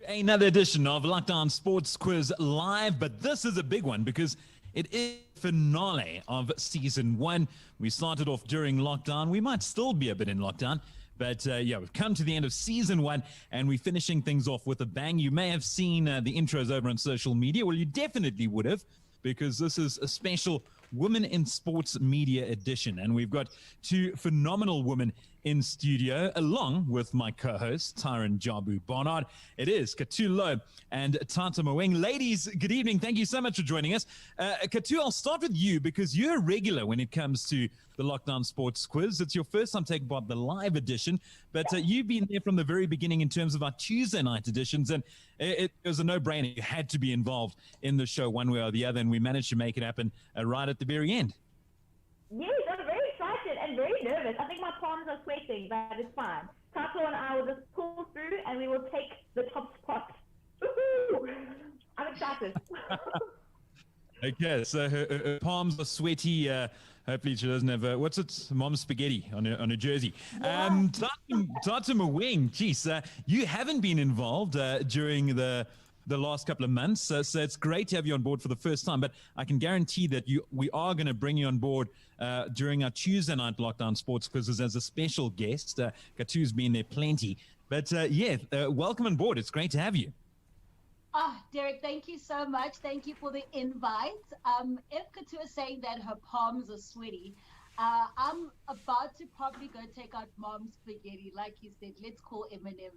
Another edition of Lockdown Sports Quiz Live, but this is a big one because it is the finale of season one. We started off during lockdown. We might still be a bit in lockdown, but we've come to the end of season one and we're finishing things off with a bang. You may have seen the intros over on social media. Well, you definitely would have, because this is a special Women in Sports Media edition. And we've got two phenomenal women in studio, along with my co-host, Tyron Jabu Barnard. It is Cato Louw and Thato Moeng. Ladies, good evening. Thank you so much for joining us. Cato, I'll start with you because you're a regular when it comes to the Lockdown Sports Quiz. It's your first time taking part in the live edition, but you've been there from the very beginning in terms of our Tuesday night editions, and it was a no-brainer. You had to be involved in the show one way or the other, and we managed to make it happen right at the very end. Yes, I'm very excited and very nervous. I think my palms are sweating, but it's fine. Tato and I will just pull through and we will take the top spot. Woo-hoo! I'm excited. Okay, so her palms are sweaty. Hopefully she doesn't have, what's it, mom's spaghetti on her jersey. Yeah. Thato Moeng, geez, you haven't been involved during the last couple of months, so it's great to have you on board for the first time, but I can guarantee that we are going to bring you on board during our Tuesday night Lockdown Sports Quizzes as a special guest. Katu's been there plenty, but welcome on board. It's great to have you. Derek, thank you so much. Thank you for the invite. If Cato is saying that her palms are sweaty, I'm about to probably go take out mom's spaghetti, like you said. Let's call Eminem.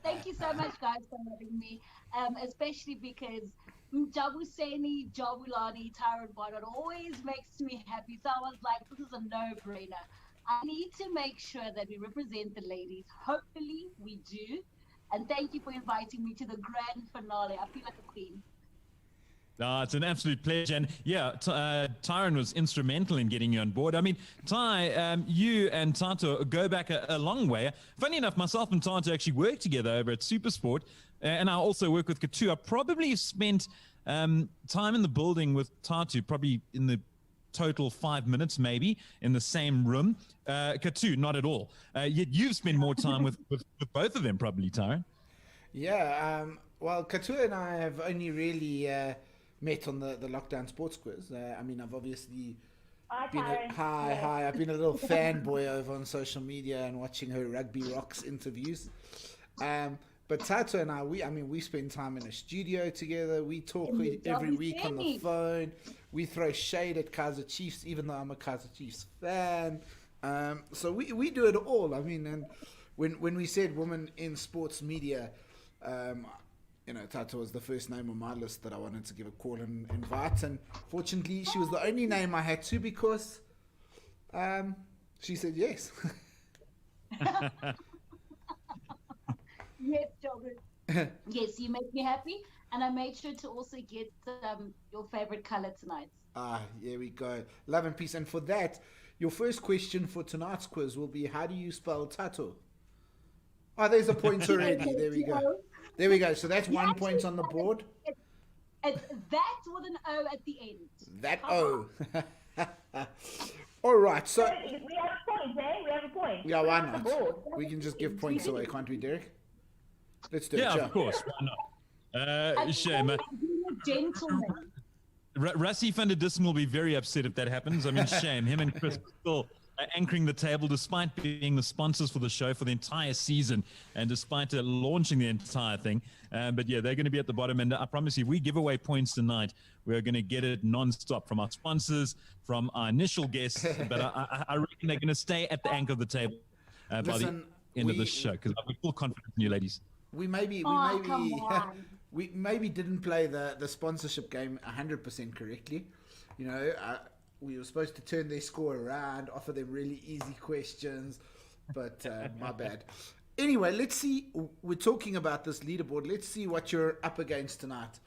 Thank you so much, guys, for having me, especially because Jabuseni, Jabulani, Tyron Barnard always makes me happy. So I was like, this is a no-brainer. I need to make sure that we represent the ladies. Hopefully we do. And thank you for inviting me to the grand finale. I feel like a queen. It's an absolute pleasure. And Tyron was instrumental in getting you on board. I mean, Ty, you and Thato go back a long way. Funny enough, myself and Thato actually work together over at Supersport. And I also work with Cato. I probably spent time in the building with Thato, probably in the total 5 minutes maybe in the same room. Cato, not at all. Yet you've spent more time with both of them probably, Tyron. Yeah, well, Cato and I have only really met on the Lockdown Sports Quiz. I mean, I've obviously been I've been a little fanboy over on social media and watching her Rugby Rocks interviews. But Thato and I, we spend time in a studio together. We talk every week on the phone. We throw shade at Kaizer Chiefs, even though I'm a Kaizer Chiefs fan. So we do it all. I mean, and when we said women in sports media, Thato was the first name on my list that I wanted to give a call and invite. And fortunately, she was the only name I had to because she said yes. Yes, Jobber. Yes, you make me happy. And I made sure to also get your favorite color tonight. Here we go. Love and peace. And for that, your first question for tonight's quiz will be, how do you spell Thato? Oh, there's a point already. There we go. There we go. So that's 1 point on the board. It's that with an O at the end. That O. All right. So we have a point, eh? We have a point. Yeah, why not? We can just give points away, can't we, Derek? Let's do it. Yeah, of course. Why not? Shame. Gentleman. Rassie van der Dissen will be very upset if that happens. I mean, shame. Him and Chris still anchoring the table despite being the sponsors for the show for the entire season and despite launching the entire thing. But yeah, they're going to be at the bottom. And I promise you, if we give away points tonight, we're going to get it non-stop from our sponsors, from our initial guests. But I reckon they're going to stay at the anchor of the table by the end of the show, because I have full confidence in you ladies. We maybe didn't play the sponsorship game 100% correctly. We were supposed to turn their score around, offer them really easy questions, but my bad. Anyway, let's see. We're talking about this leaderboard. Let's see what you're up against tonight.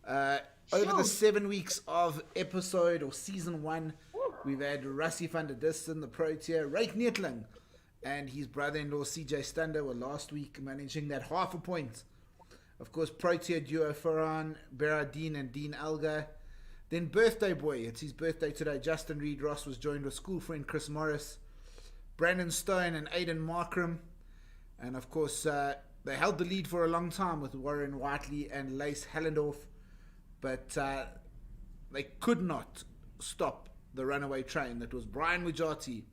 Over the 7 weeks of episode or season one, we've had Rassie van der Dissen, the Protea, Ryk Neethling, and his brother-in-law CJ Stander were last week managing that half a point. Of course, Protea duo Farhan, Beradine and Dean Alga. Then birthday boy, it's his birthday today. Justin Reed Ross was joined with school friend Chris Morris, Brandon Stone and Aidan Markram. And of course, the They held the lead for a long time with Warren Whiteley and Lace Hellendorf, but they could not stop the runaway train. That was Brian Mujati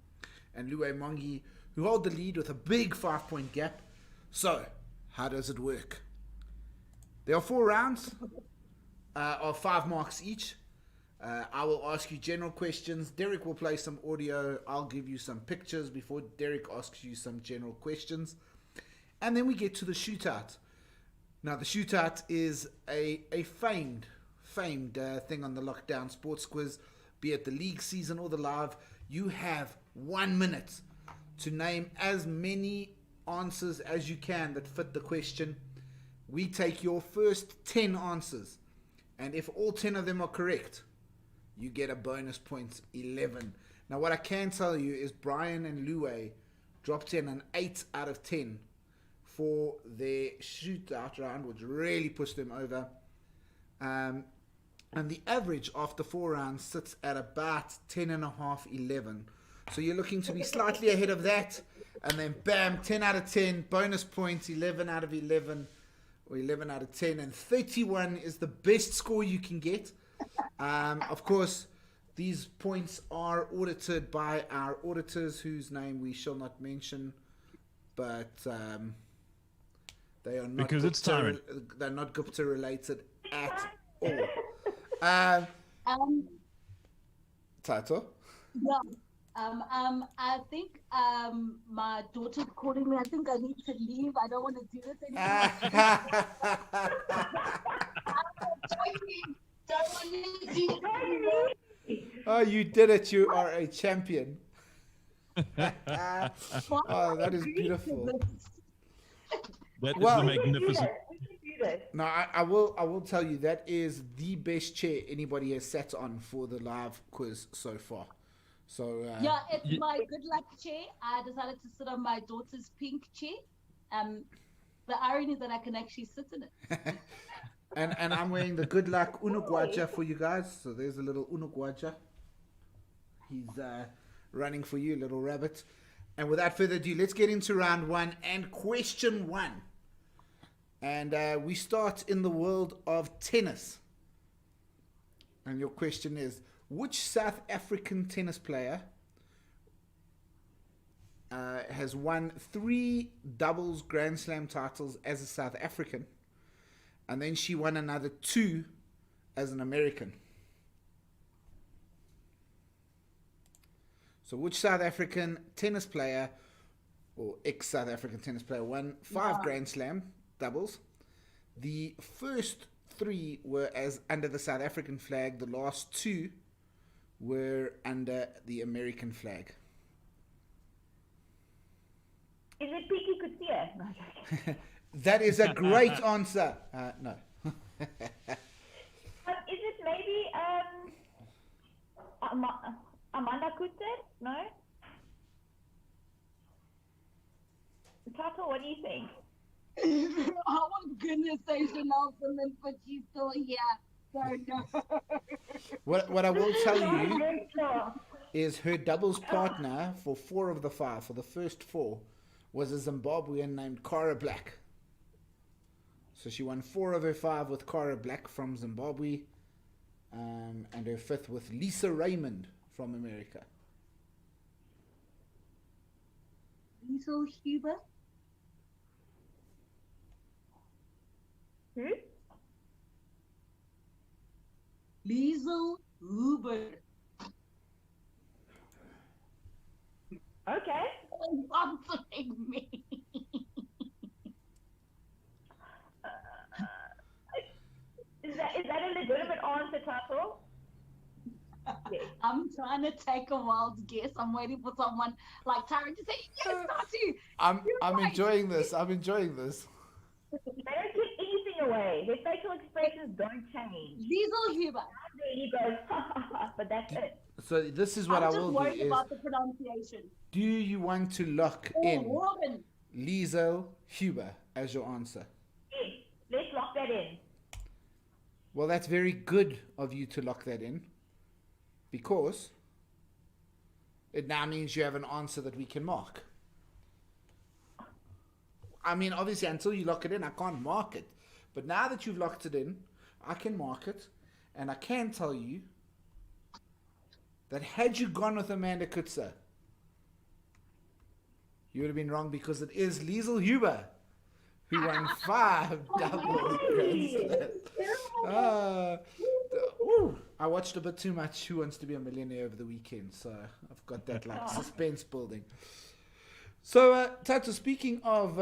and Louw Mongi, who hold the lead with a big 5-point gap. So, how does it work? There are 4 rounds of 5 marks each. I will ask you general questions. Derek will play some audio. I'll give you some pictures before Derek asks you some general questions. And then we get to the shootout. Now, the shootout is a famed thing on the Lockdown Sports Quiz, be it the league season or the live. You have 1 minute to name as many answers as you can that fit the question. We take your first 10 answers, and if all 10 of them are correct, you get a bonus point 11. Now, what I can tell you is Brian and Louw dropped in an 8 out of 10 for their shootout round, which really pushed them over. And the average after 4 rounds sits at about 10.5, 11. So you're looking to be slightly ahead of that. And then bam, 10 out of 10, bonus points, 11 out of 11, or 11 out of 10. And 31 is the best score you can get. Of course, these points are audited by our auditors, whose name we shall not mention. But they are not because it's Tyrant. They're not Gupta related at all. Thato? Yeah. I think my daughter's calling me. I think I need to leave. I don't want to do this anymore. Don't want to do this. Oh, you did it. You are a champion. Oh, that is beautiful. That is magnificent. No, I will tell you, that is the best chair anybody has sat on for the live quiz so far. So yeah, it's my good luck chair. I decided to sit on my daughter's pink chair. The irony is that I can actually sit in it. and I'm wearing the good luck Unugwaja for you guys. So there's a little Unugwaja. He's running for you, little rabbit. And without further ado, let's get into round 1 and question 1. And we start in the world of tennis. And your question is, which South African tennis player has won 3 doubles Grand Slam titles as a South African, and then she won another 2 as an American? So which South African tennis player, or ex-South African tennis player, won 5 Grand Slam doubles? The first 3 were as under the South African flag. The last 2 were under the American flag. Is it Piki Kutia? No, that is a great answer. No. Is it maybe Amanda Kute? No? Tato, what do you think? Oh my goodness, they should know from them, but she's still here. So no. What I will tell you is her doubles partner for 4 of the 5, for the first 4, was a Zimbabwean named Cara Black. So she won 4 of her 5 with Cara Black from Zimbabwe, and her 5th with Lisa Raymond from America. Liesel Huber? Who? Liesel Huber. Okay. Answering me. Is that a legitimate answer, Tato? Yes. I'm trying to take a wild guess. I'm waiting for someone like Tara to say, yes, Tatu. I'm enjoying this. I'm enjoying this. They don't give anything away. Their facial expressions don't change. Liesel Huber. He goes, but that's it. So this is what I will do. I'm just worried about the pronunciation. Do you want to lock in Robin. Liesel Huber as your answer? Yes. Let's lock that in. Well, that's very good of you to lock that in, because it now means you have an answer that we can mark. I mean, obviously, until you lock it in, I can't mark it. But now that you've locked it in, I can mark it, and I can tell you that had you gone with Amanda Kutzer, you would have been wrong because it is Liesl Huber who won 5 doubles. I watched a bit too much Who Wants to Be a Millionaire over the weekend, so I've got that like suspense building. So, Thato, speaking of,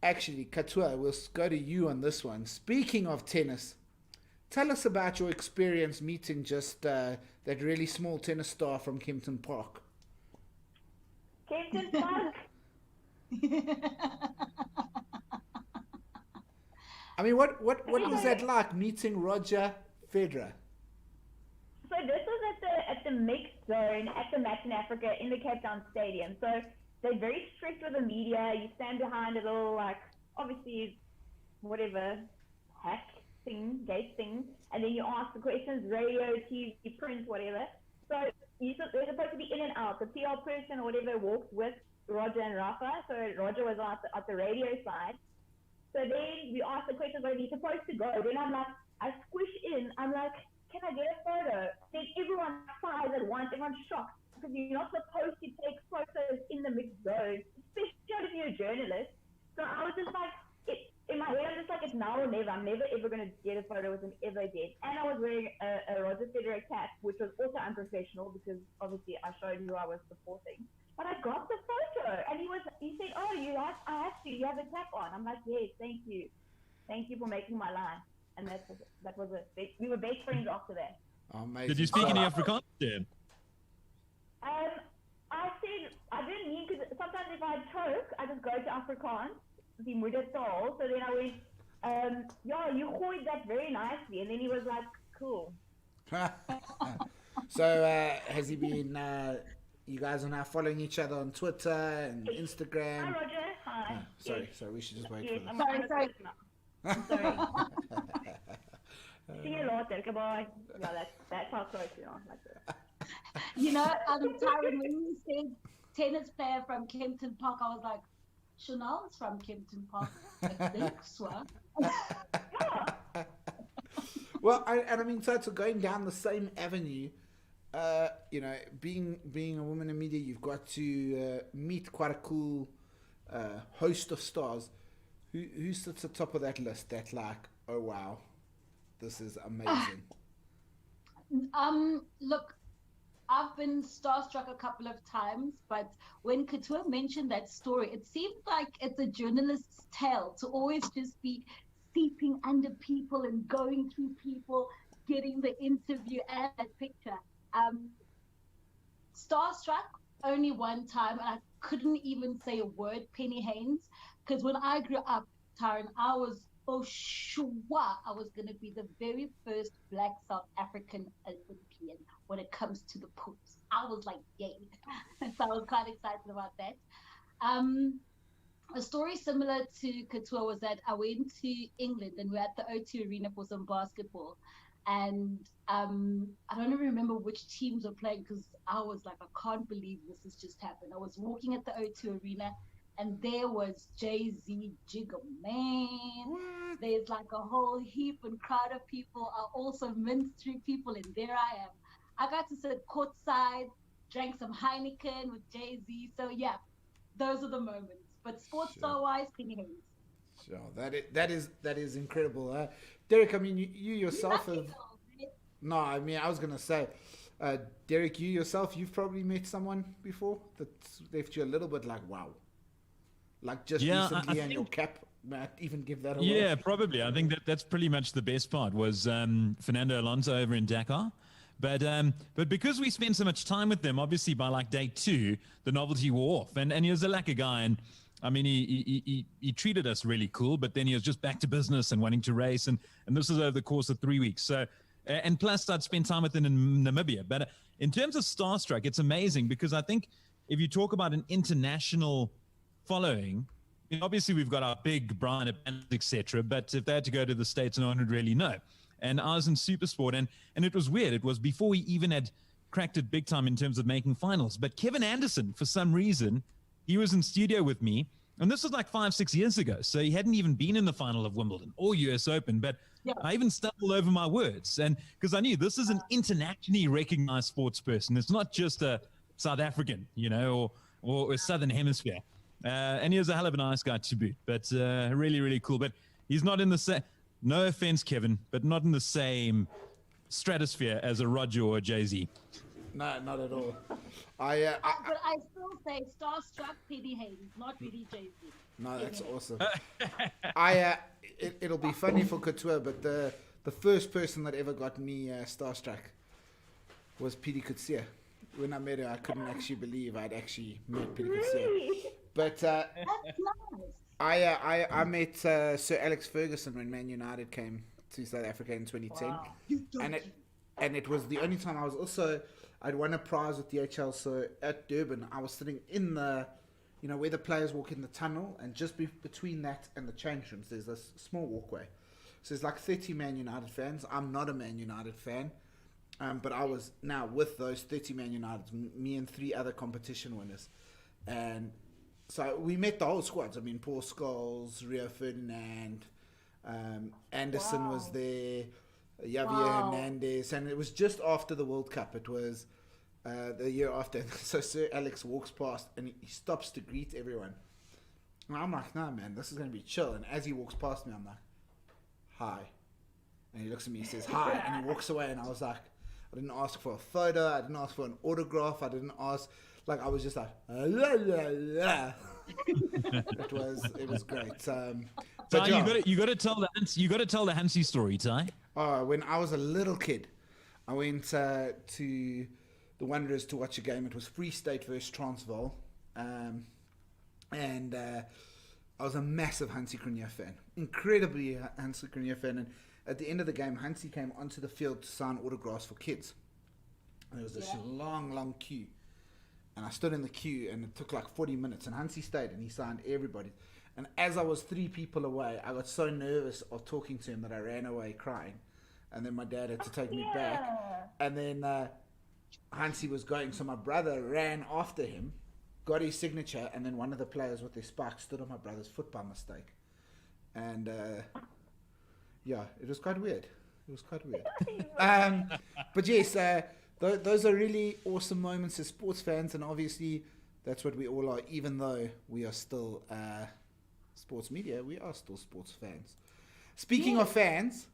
actually, Cato, we'll go to you on this one. Speaking of tennis, tell us about your experience meeting just that really small tennis star from Kempton Park. Kempton Park. I mean, what was that like meeting Roger Federer? So this was at the mixed zone at the match in Africa in the Cape Town Stadium. So they're very strict with the media. You stand behind a little, like, obviously, whatever, hack thing, gate thing, and then you ask the questions, radio, TV, print, whatever. So they're supposed to be in and out. The PR person or whatever walks with Roger and Rafa. So Roger was at the radio side. So then we asked the questions where he's supposed to go. Then I'm like, I squish in. I'm like, can I get a photo? Then everyone sighs at once. Everyone's shocked because you're not supposed to take photos in the mixed zone, especially if you're a journalist. So I was just like, in my head, I'm just like, it's now or never. I'm never ever going to get a photo with him ever again. And I was wearing a Roger Federer cap, which was also unprofessional because obviously I showed who I was supporting. But I got the photo, and he said, "Oh, you have a cap on." I'm like, "Yes, thank you for making my line." And that was it. We were best friends after that. Amazing. Did you speak any Afrikaans then? I said I didn't mean, because sometimes if I choke, I just go to Afrikaans, die moedertaal. So then I went, "Yeah, you gooied that very nicely," and then he was like, "Cool." So has he been? You guys are now following each other on Twitter and Instagram. Hi, Roger. Hi. Sorry, we should just wait Yes, for I'm Sorry. I'm sorry. See you later. Goodbye. Yeah, that's how close we are. Like that. You know, Tyron, when you said tennis player from Kempton Park, I was like, Chanel's from Kempton Park. I think so. Well, I mean, so going down the same avenue, you know, being a woman in media, you've got to meet quite a cool host of stars. Who sits at the top of that list? That's like, oh wow, this is amazing. Look, I've been starstruck a couple of times, but when Couture mentioned that story, it seemed like it's a journalist's tale to always just be seeping under people and going through people, getting the interview and that picture. Starstruck only one time, and I couldn't even say a word, Penny Haynes, because when I grew up, Tyron, I was sure I was going to be the very first Black South African Olympian when it comes to the pools. I was like, yay. So I was quite excited about that. A story similar to Couture was that I went to England and we were at the O2 Arena for some basketball. And I don't even remember which teams were playing because I was like, I can't believe this has just happened. I was walking at the O2 Arena and there was Jay-Z Jigga, man. There's like a whole heap and crowd of people. I also minced through people and there I am. I got to sit courtside, drank some Heineken with Jay-Z. So yeah, those are the moments. But sports star-wise, Penny Haynes. Sure, that is incredible. Derek, I mean, you yourself have... No, I mean, I was going to say, Derek, you yourself, you've probably met someone before that's left you a little bit like, wow. Like just recently and your cap might even give that away. Yeah, probably. I think that's pretty much the best part was Fernando Alonso over in Dakar. But because we spent so much time with them, obviously by like day 2, the novelty wore off. And he was a lacquer guy. And I mean, he treated us really cool, but then he was just back to business and wanting to race. And this was over the course of 3 weeks. So, and plus I'd spent time with him in Namibia. But in terms of starstruck, it's amazing because I think if you talk about an international following, I mean, obviously we've got our big Brian Evans, etc. But if they had to go to the States, no one would really know. And I was in Supersport, and it was weird. It was before we even had cracked it big time in terms of making finals. But Kevin Anderson, for some reason, he was in studio with me, And this was like 5-6 years ago. So he hadn't even been in the final of Wimbledon or US Open. But I even stumbled over my words. And because I knew this is an internationally recognized sports person. It's not just a South African, or a Southern Hemisphere. And he was a hell of a nice guy to boot. But really, really cool. But he's not in the same, no offense, Kevin, but not in the same stratosphere as a Roger or a Jay-Z. No, not at all. But I still say starstruck Penny Haynes, not really Jay-Z. No, that's awesome. It'll be funny for Couture, but the first person that ever got me starstruck was Pidi Couture. When I met her, I couldn't actually believe I'd actually met Pidi Couture. But That's nice. I met Sir Alex Ferguson when Man United came to South Africa in 2010. Wow. And it was the only time I'd won a prize with DHL. So at Durban, I was sitting in the, where the players walk in the tunnel, and just between that and the change rooms, there's this small walkway. So there's like 30 Man United fans. I'm not a Man United fan, but I was now with those 30 Man United, me and 3 other competition winners. And so we met the whole squads. I mean, Paul Scholes, Rio Ferdinand, Anderson was there, Javier Hernandez, and it was just after the World Cup. It was the year after. So Sir Alex walks past and he stops to greet everyone. And I'm like, nah, man, this is going to be chill. And as he walks past me, I'm like, hi. And he looks at me, he says, hi. And he walks away. And I was like, I didn't ask for a photo. I didn't ask for an autograph. I didn't ask, I was just like, la, la, la. It was great. But Ty, you got to tell the Hansi story, Ty. When I was a little kid, I went to the Wanderers to watch a game. It was Free State versus Transvaal, and I was a massive Hansi Cronje fan, incredibly Hansi Cronje fan. And at the end of the game, Hansi came onto the field to sign autographs for kids. And there was this long queue. And I stood in the queue, and it took like 40 minutes. And Hansi stayed, and he signed everybody. And as I was 3 people away, I got so nervous of talking to him that I ran away crying. And then my dad had to take me back. And then Hansi was going, so my brother ran after him, got his signature, and then one of the players with their spikes stood on my brother's foot by mistake. And it was quite weird. But yes, those are really awesome moments as sports fans, and obviously that's what we all are. Even though we are still sports media, we are still sports fans. Speaking of fans,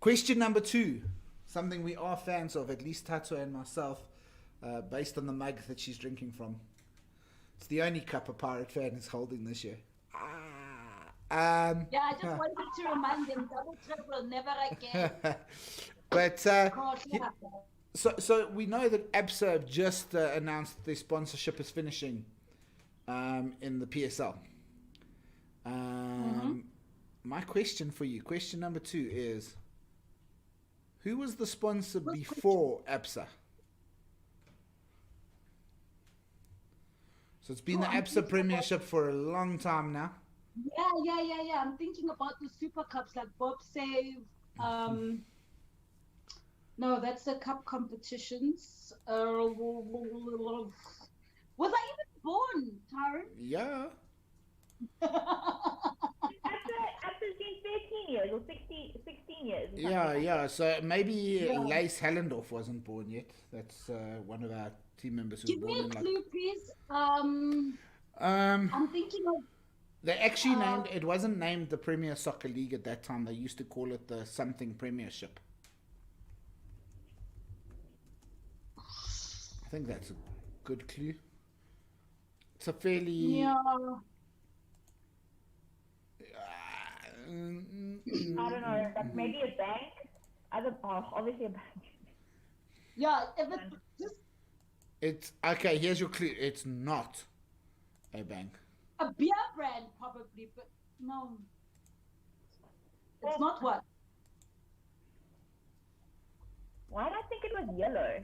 question number 2, something we are fans of, at least Thato and myself, based on the mug that she's drinking from. It's the only cup a Pirate fan is holding this year. I just wanted to remind them, double triple, never again. But So we know that ABSA have just announced their sponsorship is finishing in the PSL. My question for you, question number 2 is, who was the sponsor before ABSA? So it's been the ABSA Premiership for a long time now. Yeah. I'm thinking about the Super Cups like Bob Save. No, that's the cup competitions. Was I even born, Tyron? Yeah. After it's been 13 years or 16 years. Yeah. So maybe Lace Hallendorf wasn't born yet. That's one of our team members who was born in. Give me a clue, please. I'm thinking of. They actually named it. Wasn't named the Premier Soccer League at that time. They used to call it the something Premiership. I think that's a good clue. It's a fairly. Yeah. I don't know, like maybe a bank. Obviously a bank. Yeah, if it just. It's okay. Here's your clue. It's not a bank. A beer brand, probably, but no. It's not what? Why did I think it was yellow?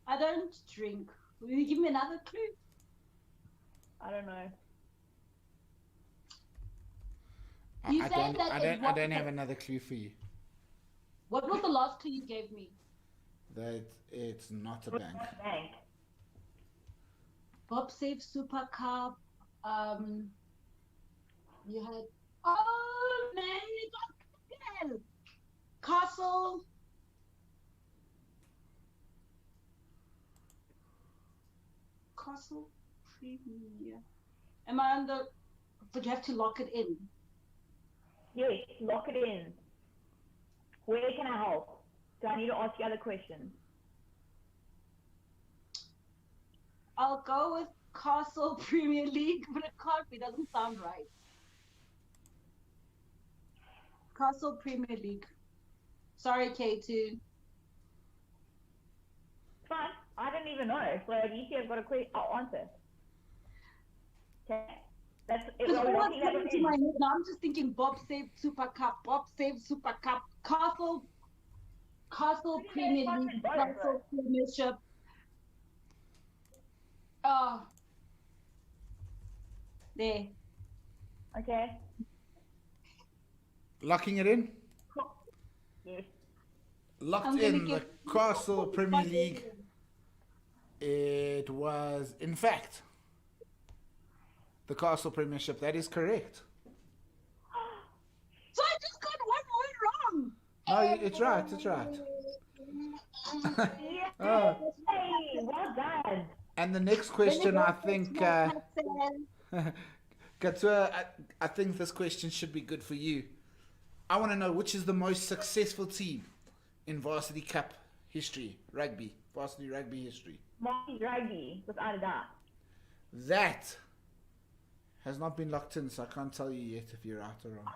I don't drink. Will you give me another clue? I don't know. I don't have another clue for you. What was the last clue you gave me? that it's not a bank. Bank. Bob Safe Super Cup. You had. Oh man, you got again. Castle. Castle Premier. Am I on the? But you have to lock it in. Yes, lock it in. Where can I help? Do I need to ask you other questions? I'll go with Castle Premier League, but it can't be. Doesn't sound right. Castle Premier League. Sorry, K2. Fine. I don't even know. So at least I've got a quick. I'll answer. Okay. That's it. Because all that's coming to my head now, I'm just thinking Bob Saved Super Cup, Castle Premier League, Castle Premiership. Oh. There. Okay. Locking it in? Yes. Locked in the Castle Premier League. It was, in fact, the Castle Premiership. That is correct. So I just got one word wrong. No, it's right. It's right. Yes. Hey, well done. And the next question, I think, Katua, I think this question should be good for you. I want to know which is the most successful team in Varsity Cup history, varsity rugby history. Varsity rugby, without a doubt. That has not been locked in, so I can't tell you yet if you're right or wrong.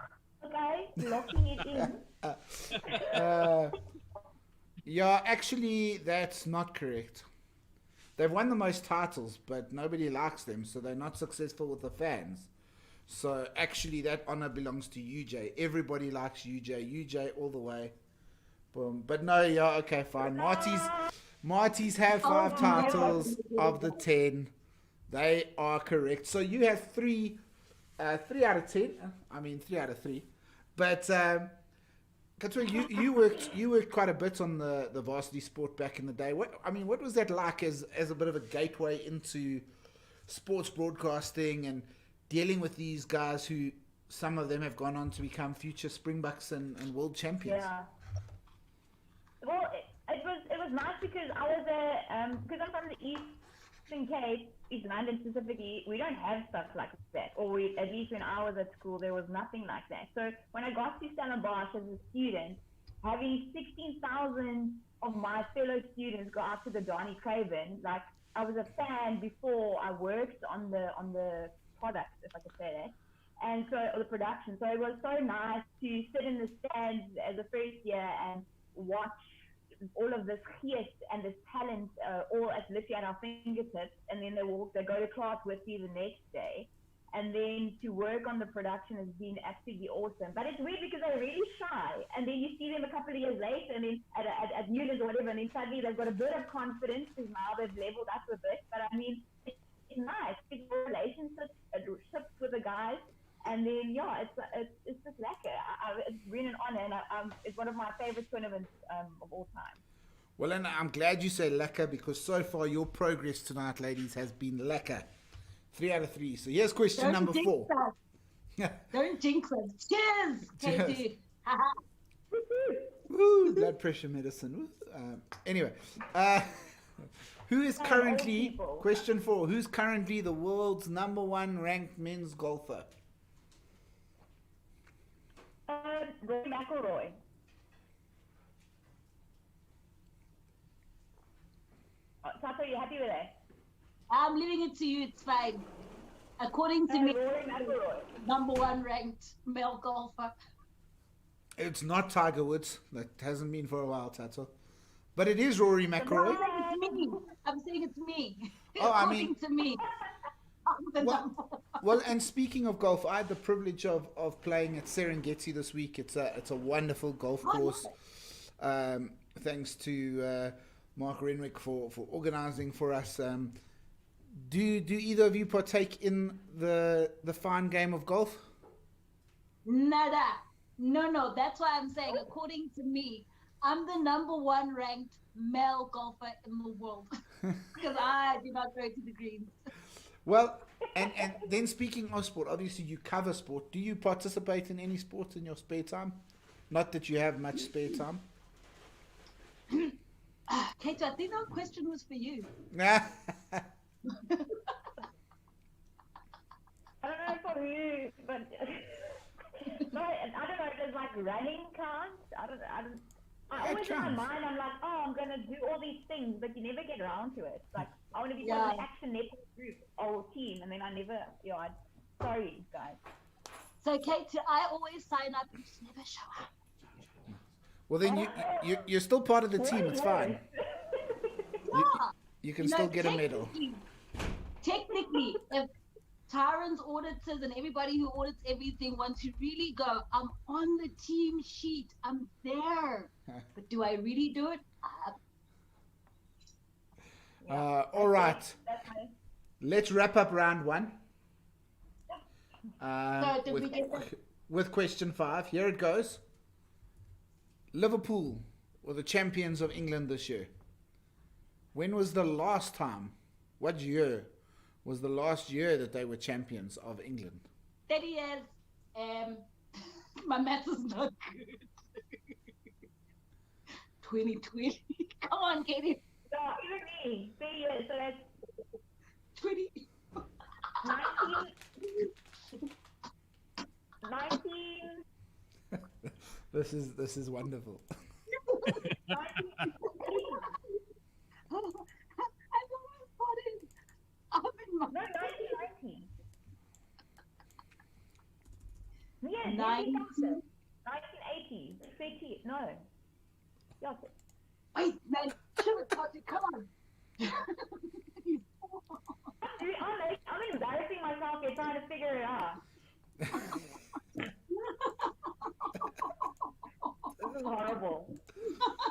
Okay, locking it in. Yeah, actually, that's not correct. They've won the most titles, but nobody likes them, so they're not successful with the fans. So actually, that honor belongs to UJ. Everybody likes UJ. UJ all the way. Boom. But no, yeah, okay, fine. Marty's have 5 titles of the 10. They are correct. So you have 3 out of 10. I mean, 3 out of 3. But Katua, you worked quite a bit on the varsity sport back in the day. What was that like as a bit of a gateway into sports broadcasting and dealing with these guys who some of them have gone on to become future Springboks and world champions? Yeah. Well, it was nice because I was because I'm from the Eastern Cape, East London specifically. We don't have stuff like that, or at least when I was at school, there was nothing like that. So when I got to Stellenbosch as a student, having 16,000 of my fellow students go out to the Donny Craven, like I was a fan before I worked on the product, if I could say that. And so, or the production. So it was so nice to sit in the stands as a first year and watch all of this geest and this talent all literally at our fingertips, and then they go to class with you the next day, and then to work on the production has been absolutely awesome. But it's weird because they're really shy, and then you see them a couple of years later, and then at Newlands or whatever, and then suddenly they've got a bit of confidence because now they've leveled up a bit. But I mean, it's nice, good relationships with the guys. And then, yeah, it's just lekker. It's been an honor, and it's one of my favorite tournaments of all time. Well, and I'm glad you say lekker, because so far your progress tonight, ladies, has been lekker. 3 out of 3. So here's question number 4. Don't jinx us. Cheers, Katie. Woo, blood pressure medicine. Anyway, who is currently, question 4, who's currently the world's #1 ranked men's golfer? Rory McIlroy. Thato, you happy with that? I'm leaving it to you. It's fine. According to me, Rory McIlroy. #1 ranked male golfer. It's not Tiger Woods. That hasn't been for a while, Thato. But it is Rory McIlroy. I'm saying it's me. Oh, I According mean, to me. well, and speaking of golf, I had the privilege of playing at Serengeti this week. It's a wonderful golf course. Thanks to Mark Renwick for organising for us. Do either of you partake in the fine game of golf? Nada. No. That's why I'm saying, according to me, I'm the #1 ranked male golfer in the world because I do not go to the greens. Well, and then speaking of sport, obviously you cover sport. Do you participate in any sport in your spare time? Not that you have much spare time. Cato, I think that question was for you. I don't know for you, but no, I don't know if there's like running counts. I always in my mind, I'm like, oh, I'm gonna do all these things, but you never get around to it. Like, I want to be part of the Action Network group or team, and then I never, sorry, guys. So, Kate, I always sign up and just never show up. Well, then you're still part of the team. It's fine. You can still get a medal. Technically, if Tyrants, auditors, and everybody who audits everything wants to really go, I'm on the team sheet. I'm there. But do I really do it? All right. Let's wrap up round 1. With question 5. Here it goes. Liverpool were the champions of England this year. When was the last time? What year was the last year that they were champions of England? 30 years. My math is not good. 2020. Come on, Katie. No, even me. 3 years. So that's 20. 19. This is wonderful. I almost got it. I'm in my... No, 1990. Yes, 1980. 30. No. Yes. Wait, man. Come on. I'm embarrassing myself here trying to figure it out. This is horrible.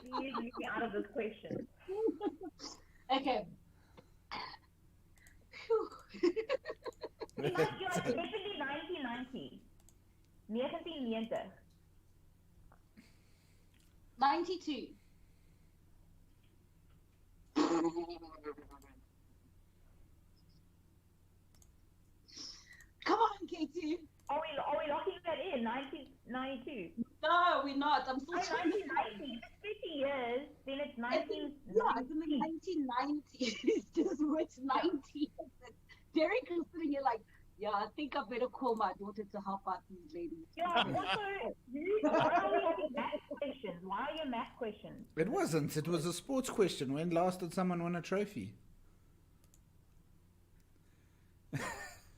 Please leave me out of this question. Okay. It must be like definitely 1990. 1990. 92. Come on, Katie. Are we locking that in? 1992. No, we're not. I'm still trying to 1990. 50 years. Then it's 19. Yeah, it's in the 1990s. It's just which 90. Derek is sitting here like, yeah, I think I better call my daughter to help out these ladies. Yeah, also, why are we having math questions? Why are your math questions? It wasn't. It was a sports question. When last did someone win a trophy?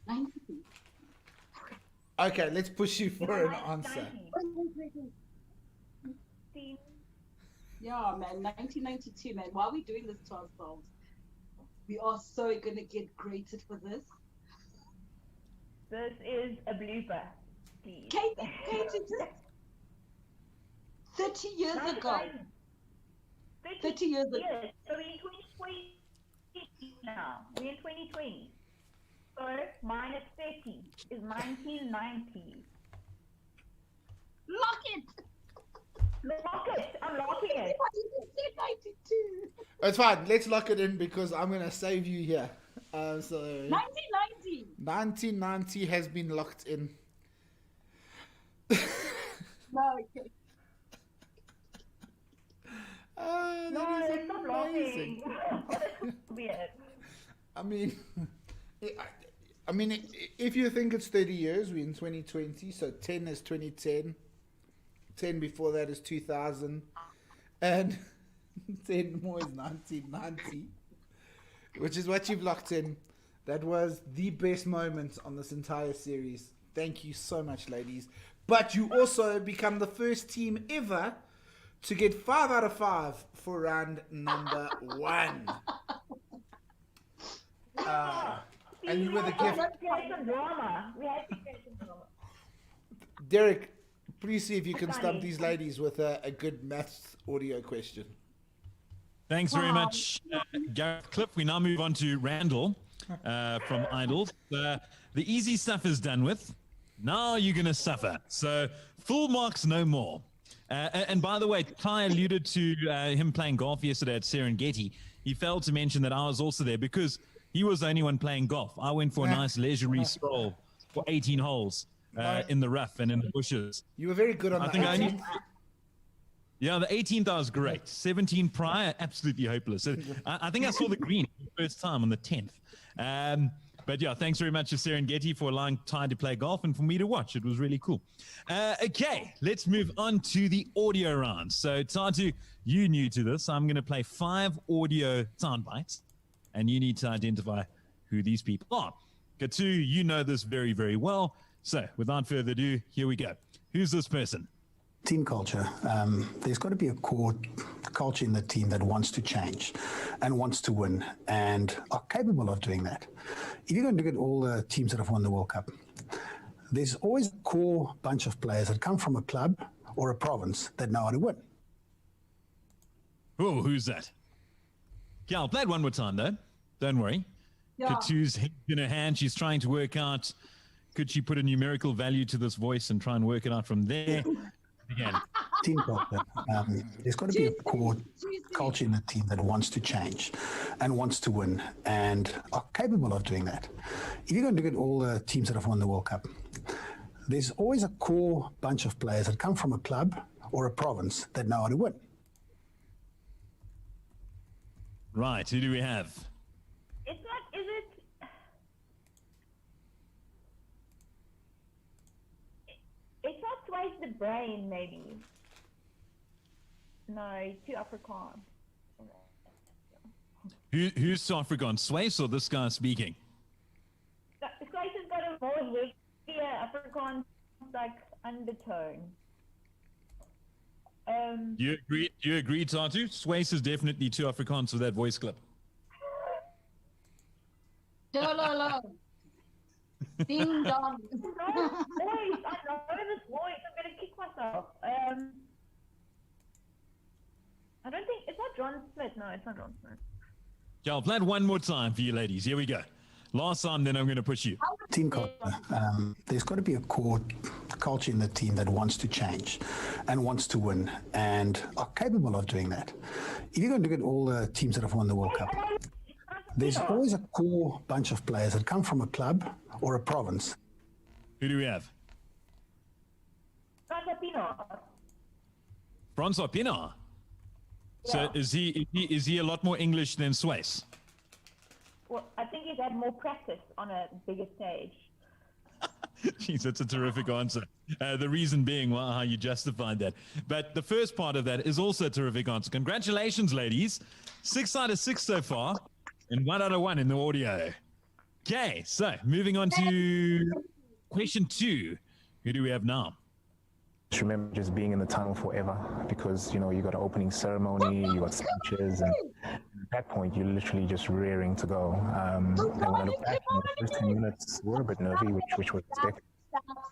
90. Okay, let's push you for an answer. 19. Yeah, man, 1992, man. Why are we doing this to ourselves? We are so gonna get graded for this. This is a blooper, please. Katie, just 30 years ago. 30 years ago. Yes, so we're in 2020 now. We're in 2020. So minus 30 is 1990. Lock it! Lock it! I'm locking it. Why did you say 92? It's fine. Let's lock it in because I'm going to save you here. So 1990. 1990 has been locked in. No, okay. No, it's not locking. Weird. I mean, if you think it's 30 years, we're in 2020, so 10 is 2010. 10 before that is 2000. And 10 more is 1990, which is what you've locked in. That was the best moment on this entire series. Thank you so much, ladies. But you also become the first team ever to get 5 out of 5 for round number 1. And you were the gift. We had to get some drama. Derek, please see if you can stump these ladies with a good maths audio question. Thanks very much, Gareth Cliff. We now move on to Randall from Idols. The easy stuff is done with. Now you're going to suffer. So full marks, no more. And by the way, Kai alluded to him playing golf yesterday at Serengeti. He failed to mention that I was also there because he was the only one playing golf. I went for a nice leisurely stroll for 18 holes in the rough and in the bushes. You were very good on the 18th. Yeah, the 18th I was great. 17 prior, absolutely hopeless. So I think I saw the green for the first time on the 10th. But yeah, thanks very much to Serengeti for allowing Ty to play golf and for me to watch. It was really cool. Okay, let's move on to the audio round. So Thato, you new to this. I'm going to play 5 audio sound bites, and you need to identify who these people are. Cato, you know this very, very well. So without further ado, here we go. Who's this person? Team culture. There's got to be a core culture in the team that wants to change and wants to win and are capable of doing that. If you're going to look at all the teams that have won the World Cup, there's always a core bunch of players that come from a club or a province that know how to win. Oh, who's that? Yeah, I'll play it one more time, though. Don't worry. Yeah. Katu's head in her hand. She's trying to work out, could she put a numerical value to this voice and try and work it out from there? Again. Team culture. There's got to be a core culture in the team that wants to change and wants to win and are capable of doing that. If you're going to look at all the teams that have won the World Cup, there's always a core bunch of players that come from a club or a province that know how to win. Right, who do we have? It's not, is it? It's not Twice the Brain, maybe. No, too Afrikaans. Who's South Afrikaans? Sways or this guy speaking? Twice has got a more heavier Afrikaans like undertone. You agree, Thato? Sways is definitely too Afrikaans for that voice clip. Lo. Ding dong. I know this voice. I'm gonna kick myself. I don't think it's not John Smith. No, it's not John Smith. Yeah, I'll play it one more time for you ladies. Here we go. Last time, then I'm going to push you. Team culture. There's got to be a core culture in the team that wants to change and wants to win and are capable of doing that. If you're going to look at all the teams that have won the World Cup, there's always a core bunch of players that come from a club or a province. Who do we have? Francois Pienaar. So is he a lot more English than Sways? Well, I think he's had more practice on a bigger stage. Jeez, that's a terrific answer. The reason being how you justified that. But the first part of that is also a terrific answer. Congratulations, ladies. 6 out of 6 so far, and 1 out of 1 in the audio. Okay, so moving on to question 2. Who do we have now? Just remember just being in the tunnel forever because, you know, you got an opening ceremony, you got speeches, and at that point, you're literally just rearing to go. And when I look back, the first 10 minutes were a bit nervy, which was expected.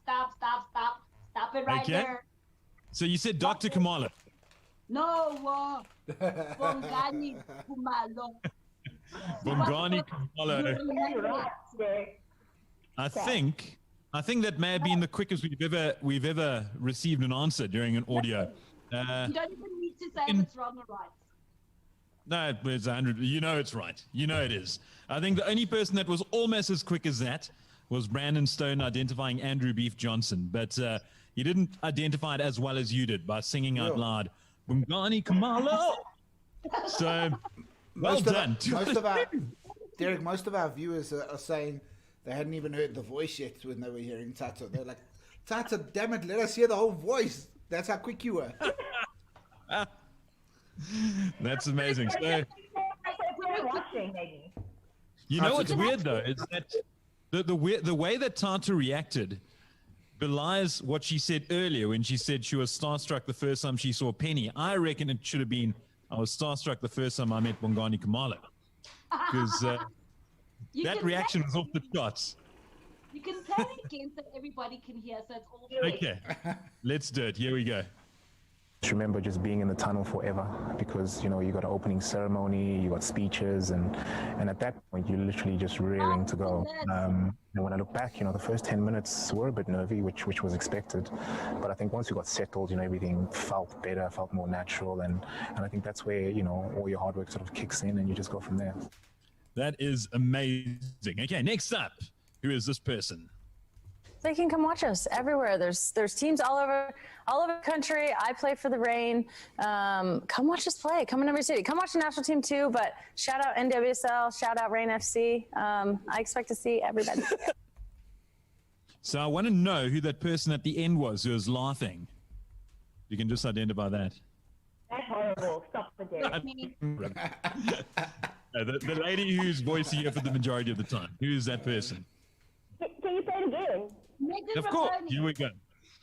Stop it right there. So you said Dr. Kamala. No, Bongani Kumalo. Bongani Kamala. I think that may have been the quickest we've ever received an answer during an audio. You don't even need to say if it's wrong or right. No, it's 100. You know it's right. You know it is. I think the only person that was almost as quick as that was Brandon Stone identifying Andrew Beef Johnson, but he didn't identify it as well as you did by singing out loud, Bongani Kamalo. So, well done. Derek, most of our viewers are saying they hadn't even heard the voice yet when they were hearing Thato. They're like, Thato, damn it, let us hear the whole voice. That's how quick you were. That's amazing. So, you know what's weird though is that the way that Thato reacted belies what she said earlier when she said she was starstruck the first time she saw Penny. I reckon it should have been I was starstruck the first time I met Bongani Kamala because that reaction was off the charts. You can play it again so everybody can hear, so it's all fair. Okay, let's do it. Here we go. just remember just being in the tunnel forever because, you know, you got an opening ceremony, you got speeches, and at that point, you're literally just rearing to go. And when I look back, you know, the first 10 minutes were a bit nervy, which was expected. But I think once you got settled, you know, everything felt better, felt more natural. And I think that's where, you know, all your hard work sort of kicks in and you just go from there. That is amazing. Okay, next up, who is this person? They can come watch us everywhere. There's teams all over the country. I play for the Reign. Come watch us play. Come in every city. Come watch the national team too. But shout out NWSL. Shout out Reign FC. I expect to see everybody. So I want to know who that person at the end was who was laughing. You can just identify that. That's horrible. Stop the day. The lady whose voice you hear for the majority of the time. Who is that person? Can you say it again? Of course. Here we go.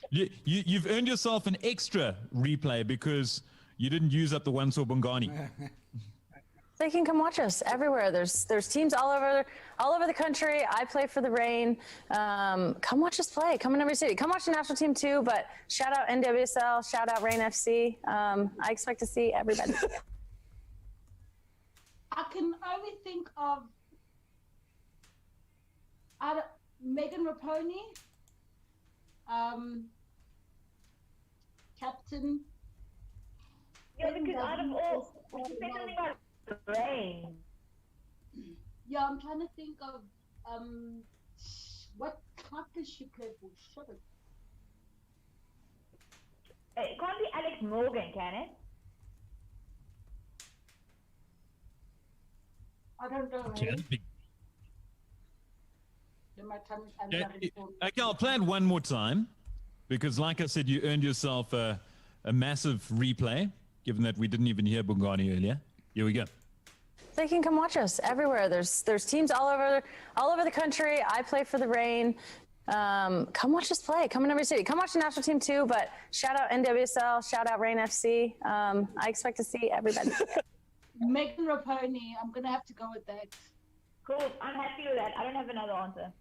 You've earned yourself an extra replay because you didn't use up the one for Bongani. They can come watch us everywhere. There's teams all over the country. I play for the Reign. Come watch us play. Come in every city. Come watch the national team too. But shout out NWSL. Shout out Reign FC. I expect to see everybody. I can only think of Megan Raponi, Captain. Yeah, because out of all, say something about the Reign. Yeah, I'm trying to think of what club does she play for? Shut it. It can't be Alex Morgan, can it? I don't know. Okay, I'll play it one more time because, like I said, you earned yourself a massive replay, given that we didn't even hear Bongani earlier. Here we go. They can come watch us everywhere. There's teams all over the country. I play for the Reign. Come watch us play. Come in every city. Come watch the national team too. But shout out NWSL. Shout out Reign FC. I expect to see everybody. Megan Raponi. I'm gonna have to go with that. Cool. I'm happy with that. I don't have another answer.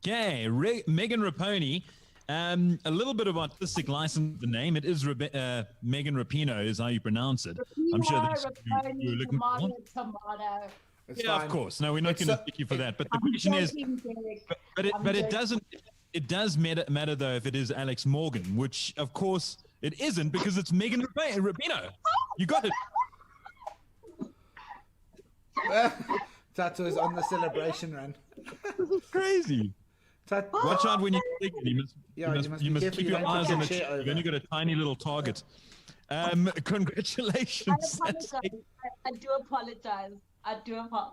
Okay, Megan Raponi. A little bit of artistic license, the name. It is Megan Rapino is how you pronounce it. I'm sure that's what you're looking for. Tomato. It's yeah, fine. Of course. No, we're not going to stick you for that. But the question is, it does matter though if it is Alex Morgan, which of course it isn't because it's Megan Rapino. You got it. Thato is on the celebration run. This is crazy. Watch out when you click it. You must keep your eyes on the chair. You've only got a tiny little target. Congratulations. I do apologize.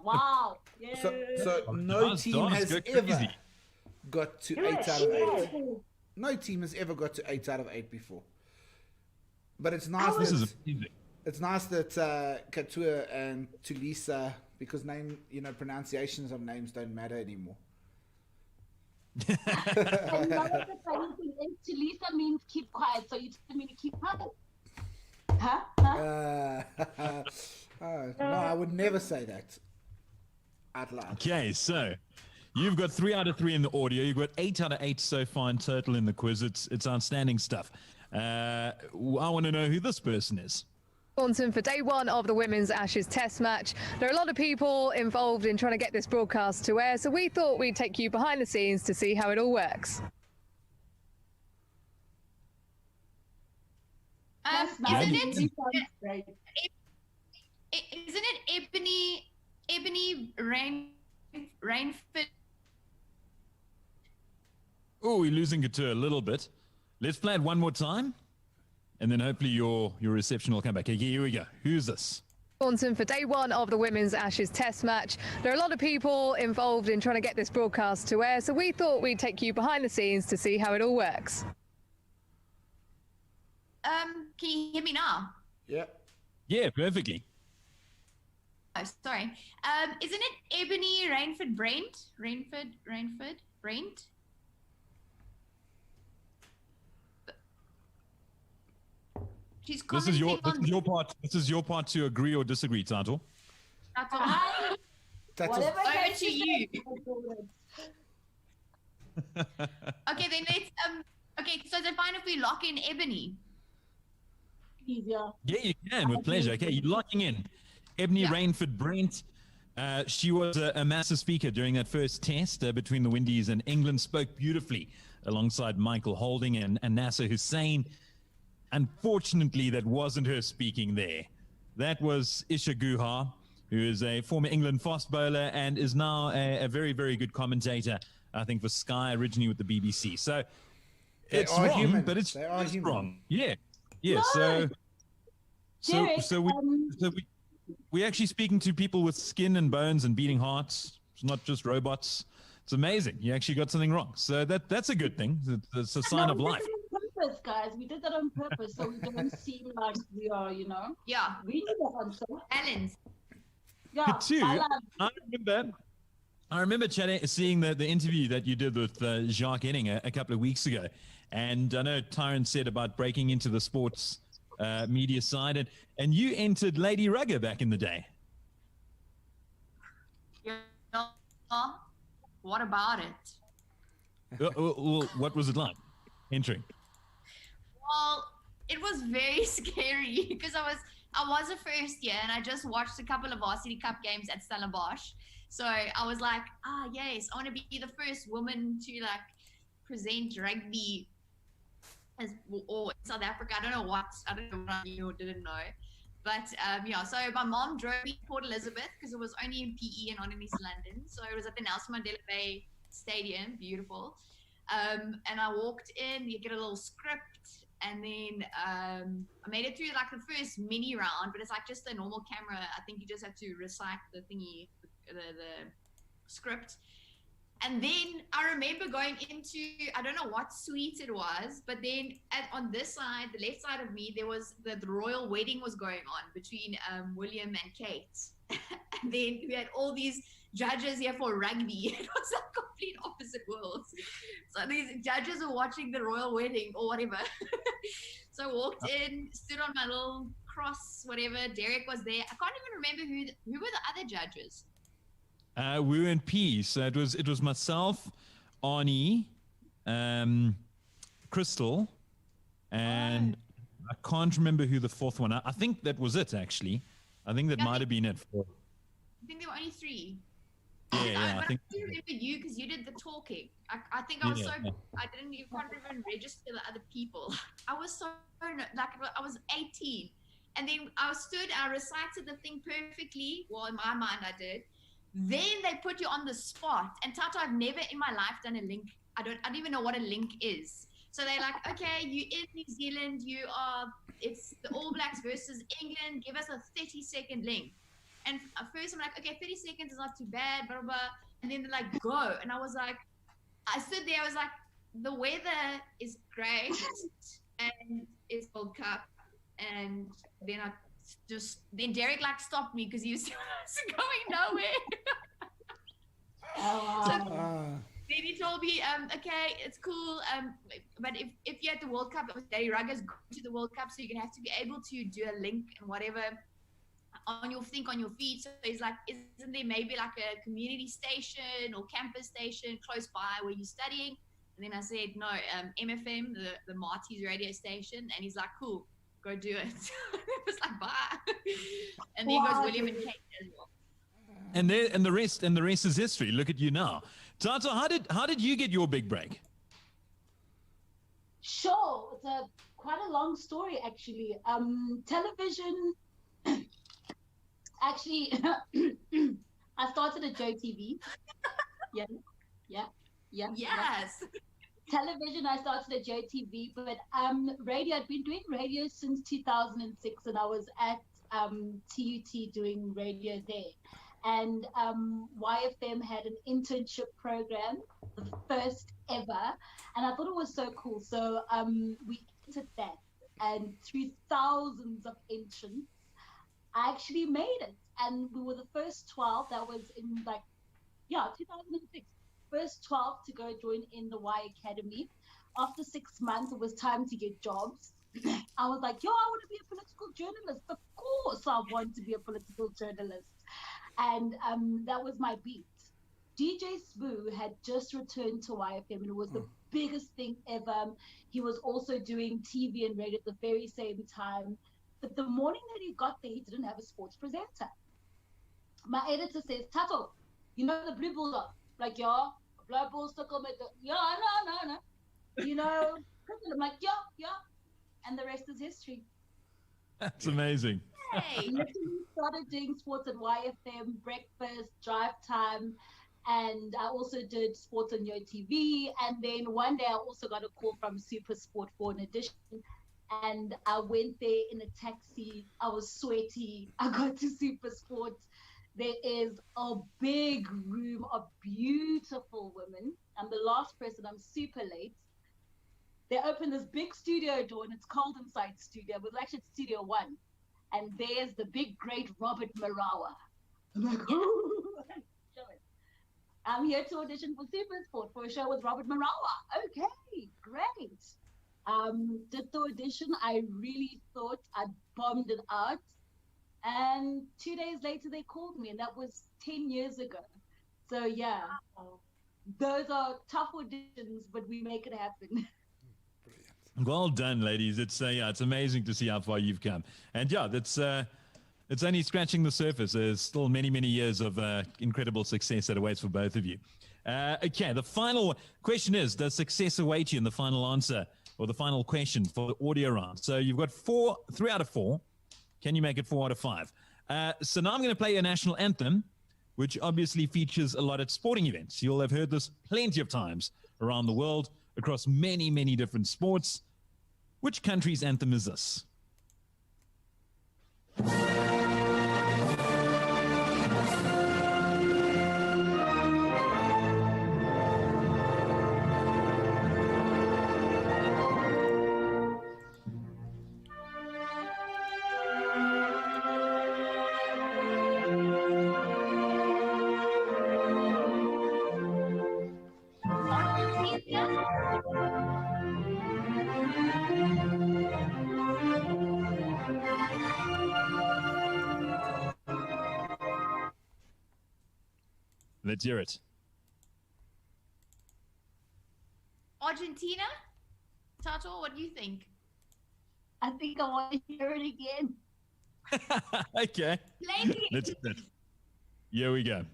Wow. Yeah. So no team has ever got to 8 out of 8. No team has ever got to 8 out of 8 before. But it's nice. It's nice that Cato and Tulisa, because pronunciations of names don't matter anymore. And the funny thing is, Tulisa means keep quiet, so you tell me to keep quiet. Huh? No, I would never say that out loud. Okay, so you've got 3 out of 3 in the audio. You've got 8 out of 8 so far in total in the quiz. It's outstanding stuff. I want to know who this person is. Thornton for day one of the Women's Ashes Test match. There are a lot of people involved in trying to get this broadcast to air, so we thought we'd take you behind the scenes to see how it all works. Isn't it Ebony Rainford? Oh, we're losing it to a little bit. Let's play it one more time, and then hopefully your reception will come back. Okay, here we go. Who's this? Thornton for day one of the Women's Ashes Test match. There are a lot of people involved in trying to get this broadcast to air, so we thought we'd take you behind the scenes to see how it all works. Can you hear me now? Yeah. Yeah, perfectly. Oh, sorry. Isn't it Ebony Rainford Brent? Rainford Brent? She's This is your part. This is your part to agree or disagree, Thato. Whatever over to you. Okay, then let's okay, so is it fine if we lock in Ebony? please, yeah. Yeah, you can, with pleasure. Okay, you're locking in. Ebony Rainford Brent. She was a massive speaker during that first test between the Windies and England, spoke beautifully alongside Michael Holding and Nasser Hussain. Unfortunately, that wasn't her speaking there. That was Isha Guha, who is a former England fast bowler and is now a very, very good commentator, I think, for Sky, originally with the BBC. So it's wrong, human. but it's wrong. Yeah. Yeah. No. Derek, We're actually speaking to people with skin and bones and beating hearts. It's not just robots. It's amazing. You actually got something wrong. So that's a good thing. It's a sign of life. Purpose, guys. We did that on purpose, so we don't seem like we are, Yeah. We need the answer. Balance. Yeah. Too, I remember seeing the interview that you did with Jacques Henning a couple of weeks ago. And I know Tyron said about breaking into the sports media side. And you entered Lady Rugger back in the day. Yeah. What about it? Well, what was it like entering? Well, it was very scary because I was a first year and I just watched a couple of Varsity Cup games at Stellenbosch. So I was like, yes, I want to be the first woman to present rugby or in South Africa. I don't know what I knew or didn't know. But so my mom drove me to Port Elizabeth because it was only in PE and not in East London. So it was at the Nelson Mandela Bay Stadium, beautiful. And I walked in, you get a little script, and then I made it through the first mini round, but it's just a normal camera. I think you just have to recite the thingy, the script. And then I remember going into, I don't know what suite it was, but then on this side, the left side of me, there was the royal wedding was going on between William and Kate. And then we had all these judges here for rugby. It was a complete opposite worlds. So these judges were watching the royal wedding or whatever. So I walked in, stood on my little cross, whatever. Derek was there. I can't even remember who were the other judges. We were in P. So it was myself, Arnie, Crystal, and I can't remember who the fourth one. I think that was it, actually. I think that might have been it. I think there were only three. Yeah, I think. I do remember you because you did the talking. I think I was I can't even register the other people. I was so I was 18, and then I recited the thing perfectly. Well, in my mind, I did. Then they put you on the spot. And Thato, I've never in my life done a link. I don't even know what a link is. So they're like, okay, you in New Zealand, it's the All Blacks versus England. Give us a 30-second link. And at first I'm like, okay, 30 seconds is not too bad, blah, blah, blah. And then they're like, go. And I was like, I stood there, I was like, the weather is great and it's World Cup. And then then Derek stopped me because he was going nowhere. So then he told me, okay, it's cool. But if you're at the World Cup, Lady Rugger's going to the World Cup, so you're gonna have to be able to do a link and whatever on your feet. So he's like, isn't there maybe a community station or campus station close by where you're studying? And then I said, no, MFM, the Marty's radio station. And he's like, cool. Go do it. It was like, bye. And then goes William and Kate as well. And the rest is history. Look at you now. Thato, how did you get your big break? Sure, it's quite a long story actually. Television. Actually, I started at JTV. Yeah. Yes. Television, I started at JTV, but radio, I'd been doing radio since 2006, and I was at TUT doing radio there. And YFM had an internship program, the first ever, and I thought it was so cool. So we entered that, and through thousands of entrants, I actually made it. And we were the first 12, that was in 2006. First 12 to go join in the Y Academy. After 6 months, it was time to get jobs. I was like, I want to be a political journalist. Of course I want to be a political journalist. And that was my beat. DJ Spoo had just returned to YFM, and it was the biggest thing ever. He was also doing TV and radio at the very same time. But the morning that he got there, he didn't have a sports presenter. My editor says, Thato, you know the blue bulldog? Like, yeah, blue bulls took him at the, yeah, no. You know, I'm like, yeah. And the rest is history. That's amazing. Hey. Literally started doing sports at YFM, breakfast, drive time, and I also did sports on Yo TV. And then one day I also got a call from Super Sport for an edition. And I went there in a taxi. I was sweaty. I got to Super Sport. There is a big room of beautiful women. I'm the last person. I'm super late. They opened this big studio door, and it's cold inside studio. It was actually Studio 1. And there's the big, great Robert Marawa. I'm like, oh, show it. I'm here to audition for Super Sport for a show with Robert Marawa. Okay, great. Did the audition. I really thought I'd bombed it out. And 2 days later, they called me, and that was 10 years ago. So, yeah, those are tough auditions, but we make it happen. Well done, ladies. It's it's amazing to see how far you've come. And yeah, that's it's only scratching the surface. There's still many, many years of incredible success that awaits for both of you. Okay, the final question is, does success await you in the final answer or the final question for the audio round? So you've got 3 out of 4. Can you make it 4 out of 5? So now I'm going to play a national anthem, which obviously features a lot at sporting events. You'll have heard this plenty of times around the world across many, many different sports. Which country's anthem is this? Let's hear it. Argentina? Tato, what do you think? I think I want to hear it again. Okay. Play Let's do it. Here we go.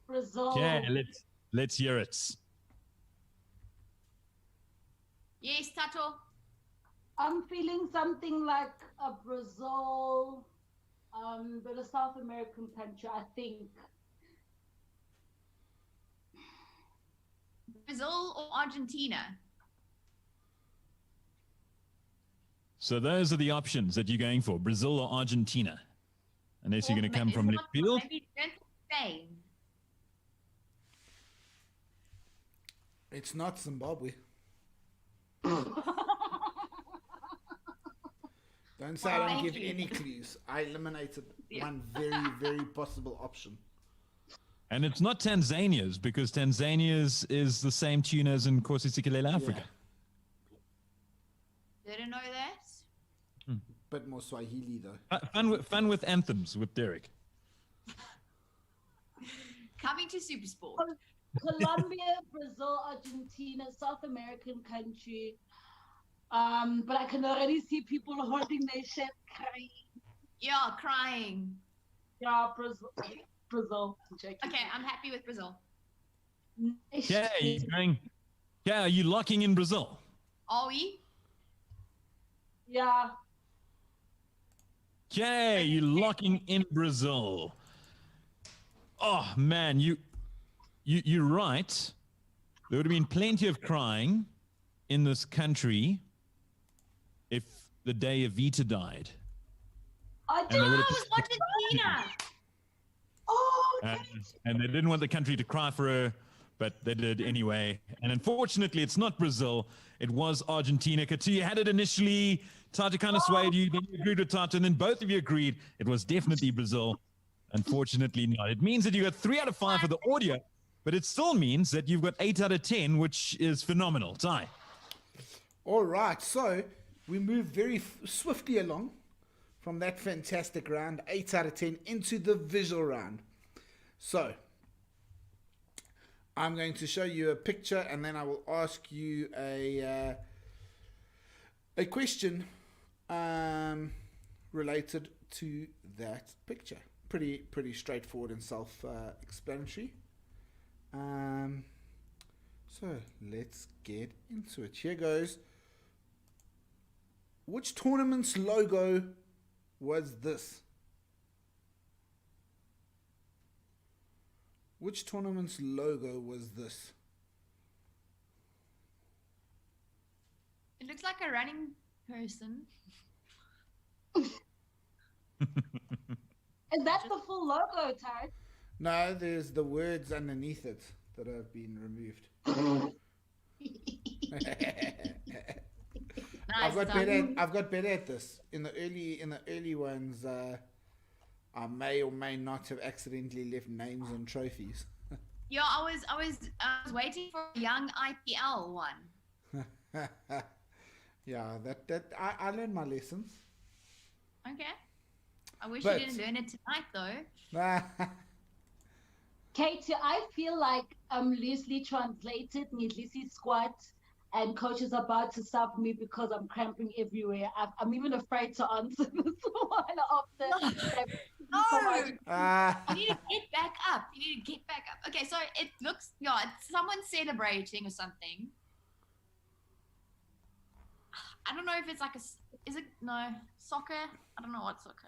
Brazil. Yeah, let's hear it. Yes, Tato. I'm feeling something like a Brazil, but a South American country, I think. Brazil or Argentina? So those are the options that you're going for, Brazil or Argentina. Unless you're going to come from left field. Maybe Spain. It's not Zimbabwe. Don't say I don't give any clues. I eliminated one very, very possible option. And it's not Tanzania's, because Tanzania's is the same tune as in Kosi Africa. Didn't know that. Bit more Swahili though. Fun with anthems with Derek. Coming to Supersport. Colombia, Brazil, Argentina, South American country. But I can already see people holding their shit, crying. Yeah, crying. Yeah, Brazil. Okay, I'm happy with Brazil. Yeah, are you locking in Brazil? Are we? Yeah. Okay, you locking in Brazil. Oh man, you're right. There would have been plenty of crying in this country if the day Evita died. I it was Argentina. Oh, and they didn't want the country to cry for but they did anyway. And unfortunately, it's not Brazil. It was Argentina. Cato, you had it initially. Thato kind of swayed you. Then you agreed with Thato, and then both of you agreed it was definitely Brazil. Unfortunately not. It means that you got 3 out of 5 for the audio, but it still means that you've got 8 out of 10, which is phenomenal. Ty. All right, so we move very swiftly along from that fantastic round, 8 out of 10, into the visual round. So I'm going to show you a picture, and then I will ask you a question related to that picture. Pretty straightforward and self-explanatory. So let's get into it. Here goes. Which tournament's logo was this? Which tournament's logo was this? It looks like a running person. Is that the full logo, Tarek? No, there's the words underneath it that have been removed. Nice, I've got better at this. In the early ones, I may or may not have accidentally left names on trophies. Yeah, I was waiting for a young IPL one. Yeah, that I learned my lessons. Okay. I wish you didn't learn it tonight, though. Cato, I feel like loosely translated, Nidlisi squat, and coach is about to sub me because I'm cramping everywhere. I'm even afraid to answer this one after. No! You need to get back up. Okay, so it looks, it's someone celebrating or something. I don't know if it's like soccer? I don't know what soccer.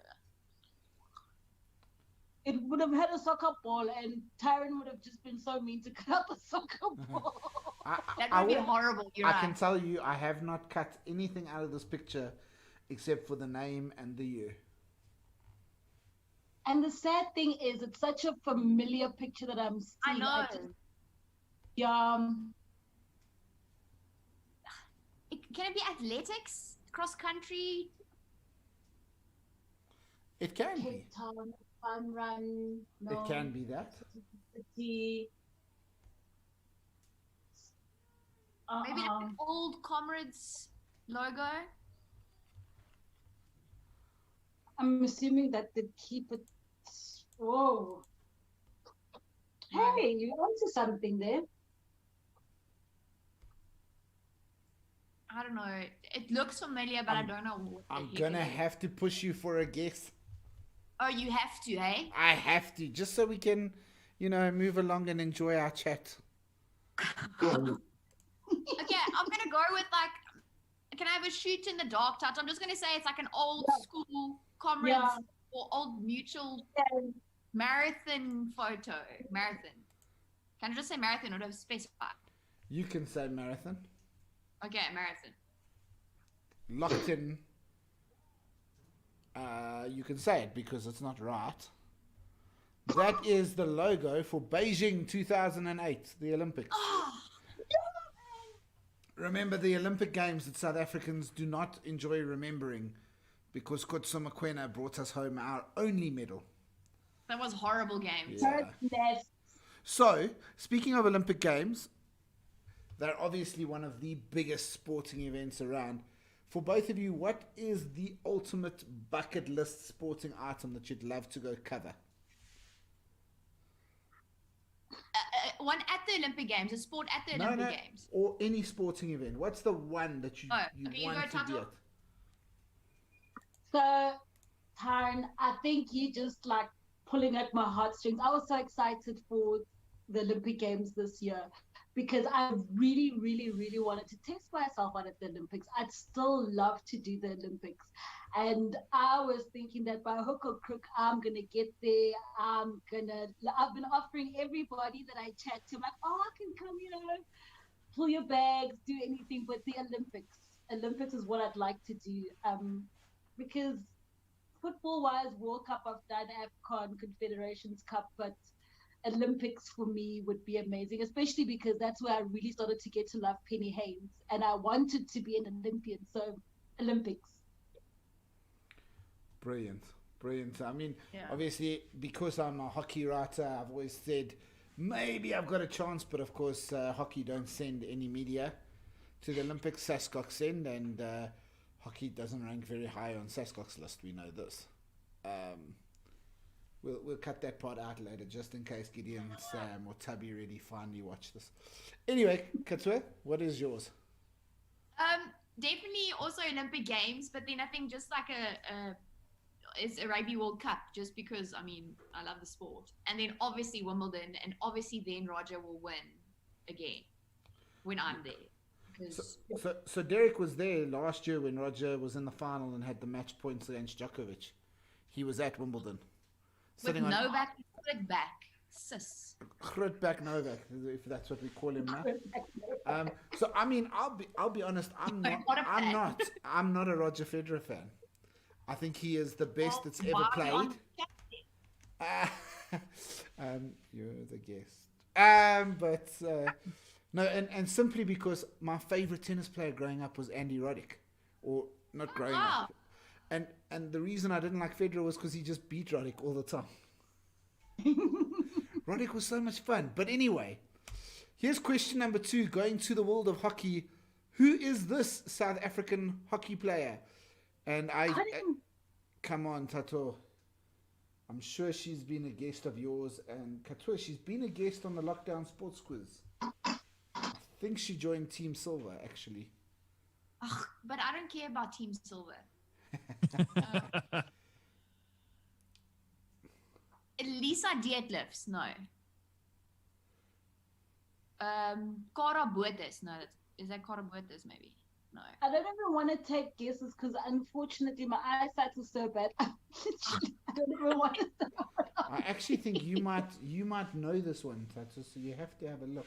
It would have had a soccer ball, and Tyron would have just been so mean to cut out the soccer ball. That would be horrible. I can tell you, I have not cut anything out of this picture except for the name and the year. And the sad thing is, it's such a familiar picture that I'm seeing. I know. Can it be athletics, cross country? It can be. Cape Town, fun run. No. It can be that. Maybe Maybe like an old Comrades logo. I'm assuming that they keep it. Whoa. Hey, you onto something there. I don't know. It looks familiar, but I don't know what. I'm gonna have to push you for a guess. Oh, you have to, hey? I have to, just so we can, move along and enjoy our chat. Okay, I'm gonna go with can I have a shoot in the dark touch? I'm just gonna say it's like an old school Comrades or old mutual marathon photo. Marathon. Can I just say marathon or do I specify? You can say marathon. Okay, marathon. Locked in. You can say it because it's not right. That is the logo for Beijing 2008, the Olympics. Remember the Olympic Games that South Africans do not enjoy remembering because Kotso Mokwena brought us home our only medal. That was horrible games. Yeah. So, speaking of Olympic Games, they're obviously one of the biggest sporting events around. For both of you, what is the ultimate bucket list sporting item that you'd love to go cover? One at the Olympic Games, a sport at the Olympic Games. Or any sporting event. What's the one that you want to be at? So, Taryn, I think you just pulling at my heartstrings. I was so excited for the Olympic Games this year because I really, really, really wanted to test myself out at the Olympics. I'd still love to do the Olympics. And I was thinking that by hook or crook, I'm going to get there. I've been offering everybody that I chat to, I can come, pull your bags, do anything but the Olympics is what I'd like to do. Because football-wise, World Cup I've done, AFCON, Confederations Cup, but Olympics for me would be amazing, especially because that's where I really started to get to love Penny Haynes, and I wanted to be an Olympian. So Olympics. Brilliant. I mean, obviously, because I'm a hockey writer, I've always said maybe I've got a chance, but of course, hockey don't send any media to the Olympics. Sascox send, and hockey doesn't rank very high on Sascox list. We know this. We'll cut that part out later, just in case Gideon, Sam, or Tubby really finally watch this. Anyway, Katwe, what is yours? Definitely also Olympic Games, but then I think just like it's a Rugby World Cup, just because I mean I love the sport, and then obviously Wimbledon, and obviously then Roger will win again when I'm there. Because so Derek was there last year when Roger was in the final and had the match points against Djokovic. He was at Wimbledon. With Novak, sis. Grootback Novak, if that's what we call him now. So I mean, I'll be honest. I'm not a Roger Federer fan. I think he is the best that's ever played. You're the guest. But no, and simply because my favorite tennis player growing up was Andy Roddick, or not growing up. And the reason I didn't like Federer was because he just beat Roddick all the time. Roddick was so much fun. But anyway, here's question number 2. Going to the world of hockey, who is this South African hockey player? And come on, Thato. I'm sure she's been a guest of yours. And Katua, she's been a guest on the Lockdown Sports Quiz. I think she joined Team Silver, actually. But I don't care about Team Silver. Lisa Dietlefs, no. Cara Botes, no. Is that Cara Botes, maybe? No. I don't even want to take guesses because unfortunately my eyesight is so bad. I don't even want to. I actually think you might know this one, Tato, so you have to have a look.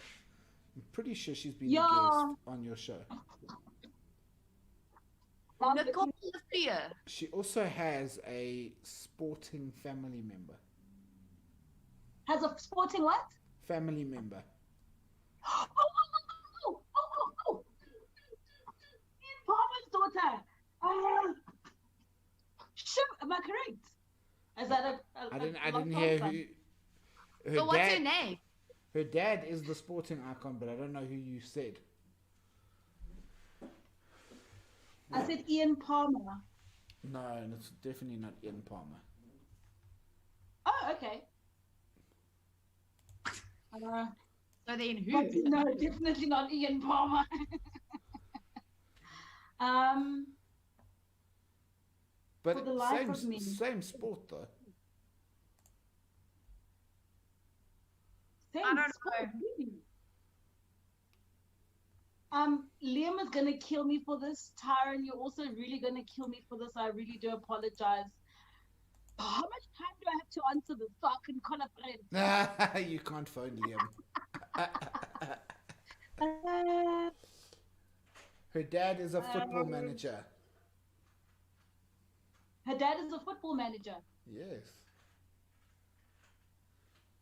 I'm pretty sure she's been a guest on your show. She also has a sporting family member. Has a sporting what? Family member. Oh. Ian Palmer's daughter. Sure, am I correct? Is that I didn't hear who. So what's her name? Her dad is the sporting icon, but I don't know who you said. I said Ian Palmer. No, it's definitely not Ian Palmer. Oh, okay. So then who? No, definitely not Ian Palmer. But for the life of me. Same sport though. Same I don't sport, know. really. Liam is gonna kill me for this. Tyron, you're also really gonna kill me for this. I really do apologize. How much time do I have to answer this so I can call a friend? You can't phone Liam. Her dad is a football manager. Her dad is a football manager. Yes.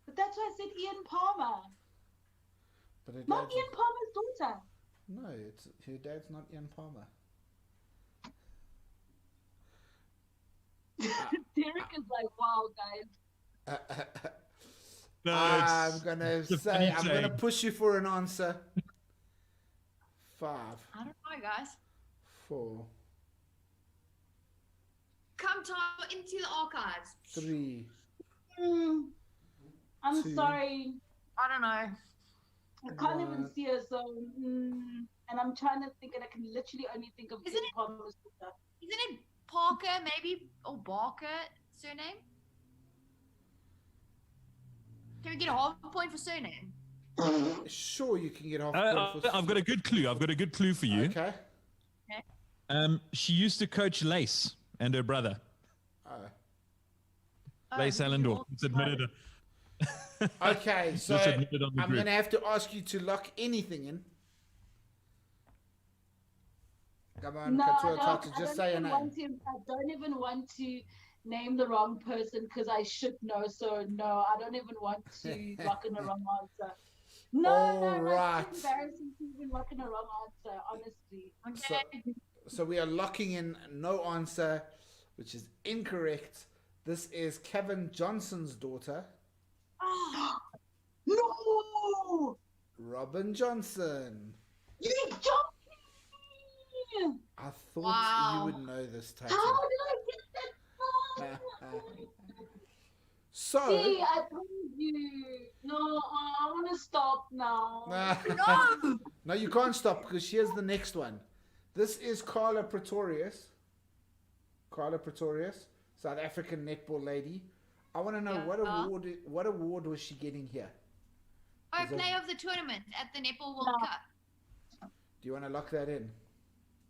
But that's why I said Ian Palmer. But not Ian Palmer's daughter. No, her dad's not Ian Palmer. Derek is like, wow, guys. No, I'm gonna push you for an answer. 5. I don't know, guys. 4. Come into the archives. 3. I'm 2. sorry. I don't know. I can't even see her, so and I'm trying to think, and I can literally only think of Ian Palmer's daughter. Isn't it Parker, maybe, or Barker surname? Can we get a half point for surname? Sure, you can get half point for I've got a good clue. I've got a good clue for you. Okay. She used to coach Lace and her brother. Lace Allendorf. It's admitted. Okay, so I'm going to have to ask you to lock anything in. Come on, No, Katua, just say your name. I don't even want to name the wrong person because I should know. So no, I don't even want to lock in a wrong answer. No, right. it's too embarrassing to even lock in a wrong answer, honestly. Okay. So we are locking in no answer, which is incorrect. This is Kevin Johnson's daughter. Oh, no! Robin Johnson. You joking! I thought you would know this, Thato. How did I get that wrong? So. See, I told you. No, I want to stop now. No! No, you can't stop because here's the next one. This is Carla Pretorius. Carla Pretorius, South African netball lady. I want to know what award was she getting here? Oh, player of the tournament at the Netball World Cup. Do you want to lock that in?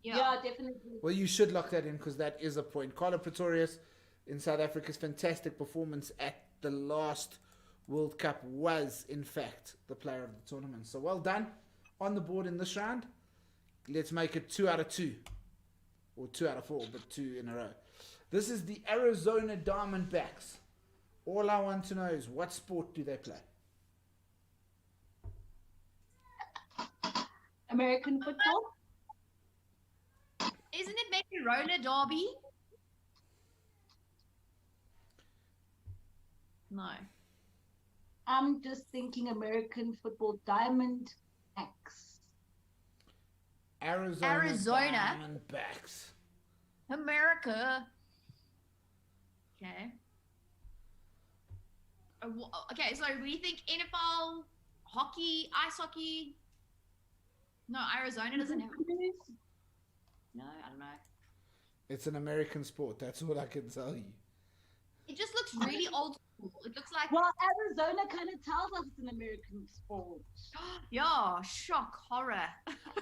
Yeah, definitely. Well, you should lock that in because that is a point. Carla Pretorius in South Africa's fantastic performance at the last World Cup was, in fact, the player of the tournament. So well done on the board in this round. Let's make it 2 out of 2. Or 2 out of 4, but 2 in a row. This is the Arizona Diamondbacks. All I want to know is what sport do they play? American football? Isn't it maybe roller derby? No. I'm just thinking American football Diamond X. Arizona Diamondbacks. America. Okay. Okay, so we think NFL, hockey, ice hockey. No, Arizona doesn't have. No, I don't know. It's an American sport. That's all I can tell you. It just looks really old school. It looks like. Well, Arizona kind of tells us it's an American sport. Yeah, shock, horror.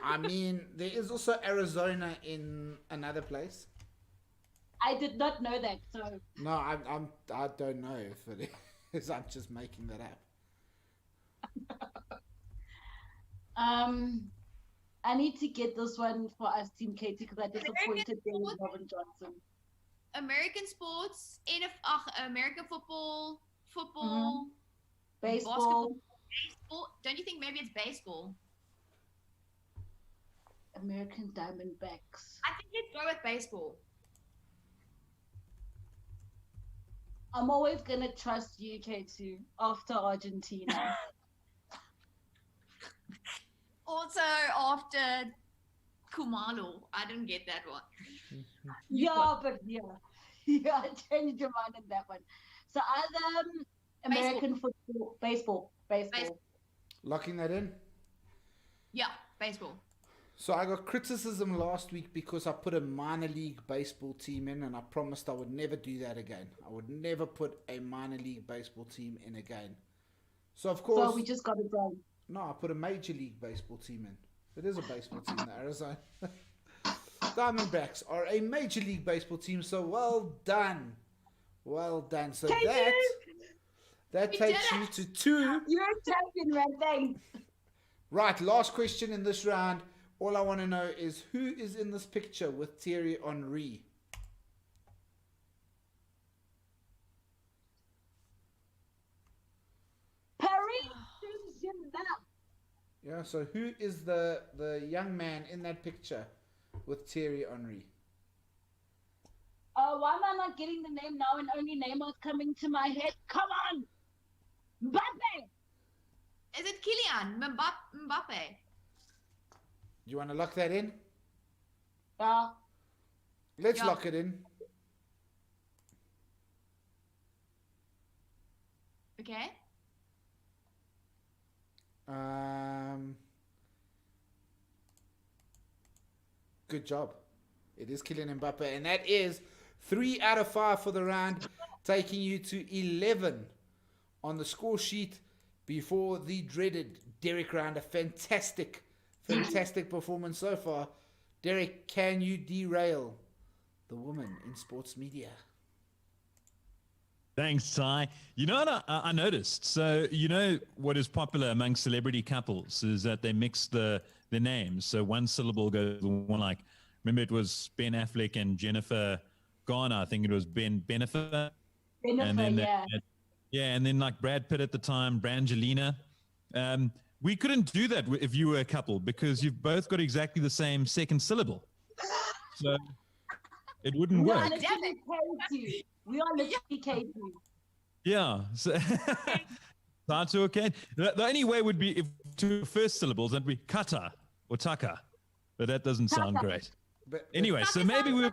I mean, there is also Arizona in another place. I did not know that, so. No, I don't know if it is. I'm just making that up. I need to get this one for us, Team Katie, because I disappointed them with Robin Johnson. American sports, American football, baseball. Basketball, baseball. Don't you think maybe it's baseball? American Diamondbacks. I think let's go with baseball. I'm always gonna trust you, K2, after Argentina. Also after Kumalo. I didn't get that one. Yeah, I changed your mind on that one. So either American football, baseball. Locking that in? Yeah, baseball. So I got criticism last week because I put a minor league baseball team in, and I promised I would never do that again. I would never put a minor league baseball team in again. So of course... So we just got it wrong. No, I put a major league baseball team in. It is a baseball team in Arizona. Diamondbacks are a major league baseball team, so well done. Well done. So that takes you to 2. You're a champion, man. Thanks. Right, last question in this round. All I want to know is who is in this picture with Thierry Henry? Yeah, so who is the young man in that picture with Thierry Henry? Why am I not getting the name now and only Neymar's coming to my head? Come on! Mbappe! Is it Kylian Mbappe? Do you want to lock that in? Yeah. Let's lock it in. Okay. Good job. It is Kylian Mbappe, and that is 3 out of 5 for the round, taking you to 11 on the score sheet before the dreaded Derek round. A fantastic performance so far. Derek, can you derail the woman in sports media? Thanks, Ty. You know what I noticed? So, you know what is popular among celebrity couples is that they mix the names. So one syllable goes one, like, remember it was Ben Affleck and Jennifer Ghana, I think it was Benefer. And then and then like Brad Pitt at the time, Brangelina. We couldn't do that if you were a couple because you've both got exactly the same second syllable. So it wouldn't we work. Are we are literally Katie. Yeah. So Thato, okay. The only way would be if two first syllables, that'd be kata or taka. But that doesn't sound great. But anyway, so maybe we'll...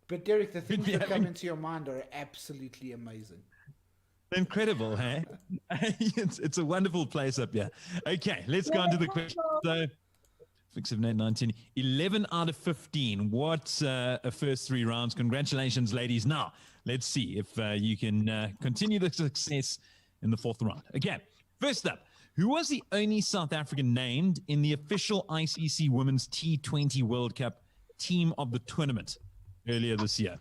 But Derek, the things that come into your mind are absolutely amazing. Incredible, hey? It's a wonderful place up here. Okay, let's go on to the question. So, 6, 7, 8, 9, 10, 11 out of 15. What a first 3 rounds. Congratulations, ladies. Now, let's see if you can continue the success in the 4th round. Okay, first up, who was the only South African named in the official ICC Women's T20 World Cup team of the tournament earlier this year?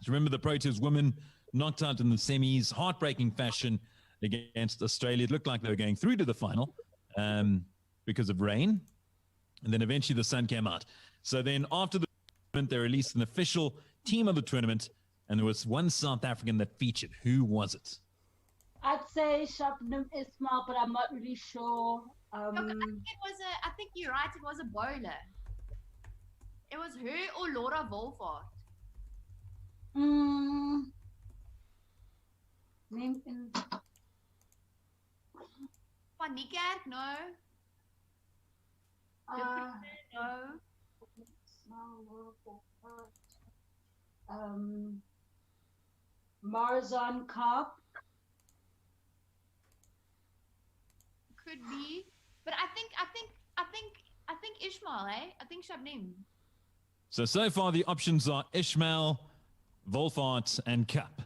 So remember, the Proteas women knocked out in the semis, heartbreaking fashion against Australia. It looked like they were going through to the final because of rain. And then eventually the sun came out. So then after the tournament, they released an official team of the tournament, and there was one South African that featured. Who was it? I'd say Shabnam Ismail, but I'm not really sure. Look, I think you're right. It was a bowler. It was her or Laura Wolfhard. Name in Van Niekerk, no. No. Marzan Karp. Could be, but I think Ishmael, eh? I think Shabnim. So far the options are Ishmael, Wolfhard, and Cup.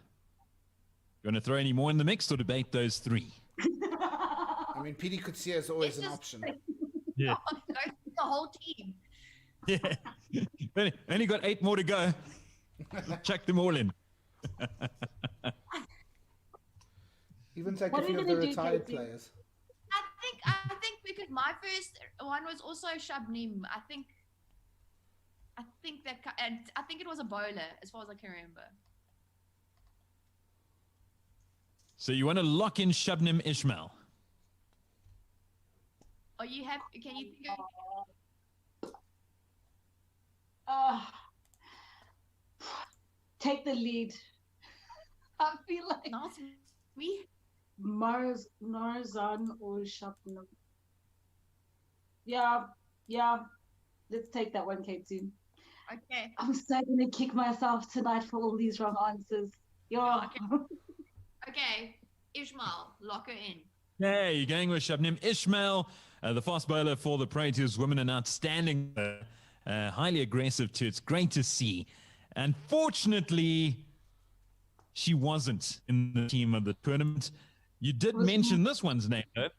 You want to throw any more in the mix or debate those 3? I mean, Petey Kutsia is always an option. Yeah. The whole team. Yeah. Only got 8 more to go. Chuck them all in. Even take a few of the retired players. I think because my first one was also Shabnim. I think it was a bowler, as far as I can remember. So you want to lock in Shabnim Ishmael? Are you happy? Can you think take the lead. I feel like not me. Marzan or Shabnam. Yeah. Let's take that one, Katie. Okay. I'm so gonna kick myself tonight for all these wrong answers. Okay. Ishmael, lock her in. Hey, you're going with Shabnim Ishmael, the fast bowler for the Proteas women, an outstanding, highly aggressive too. It's great to see. Unfortunately, she wasn't in the team of the tournament. You did mention this one's name, though.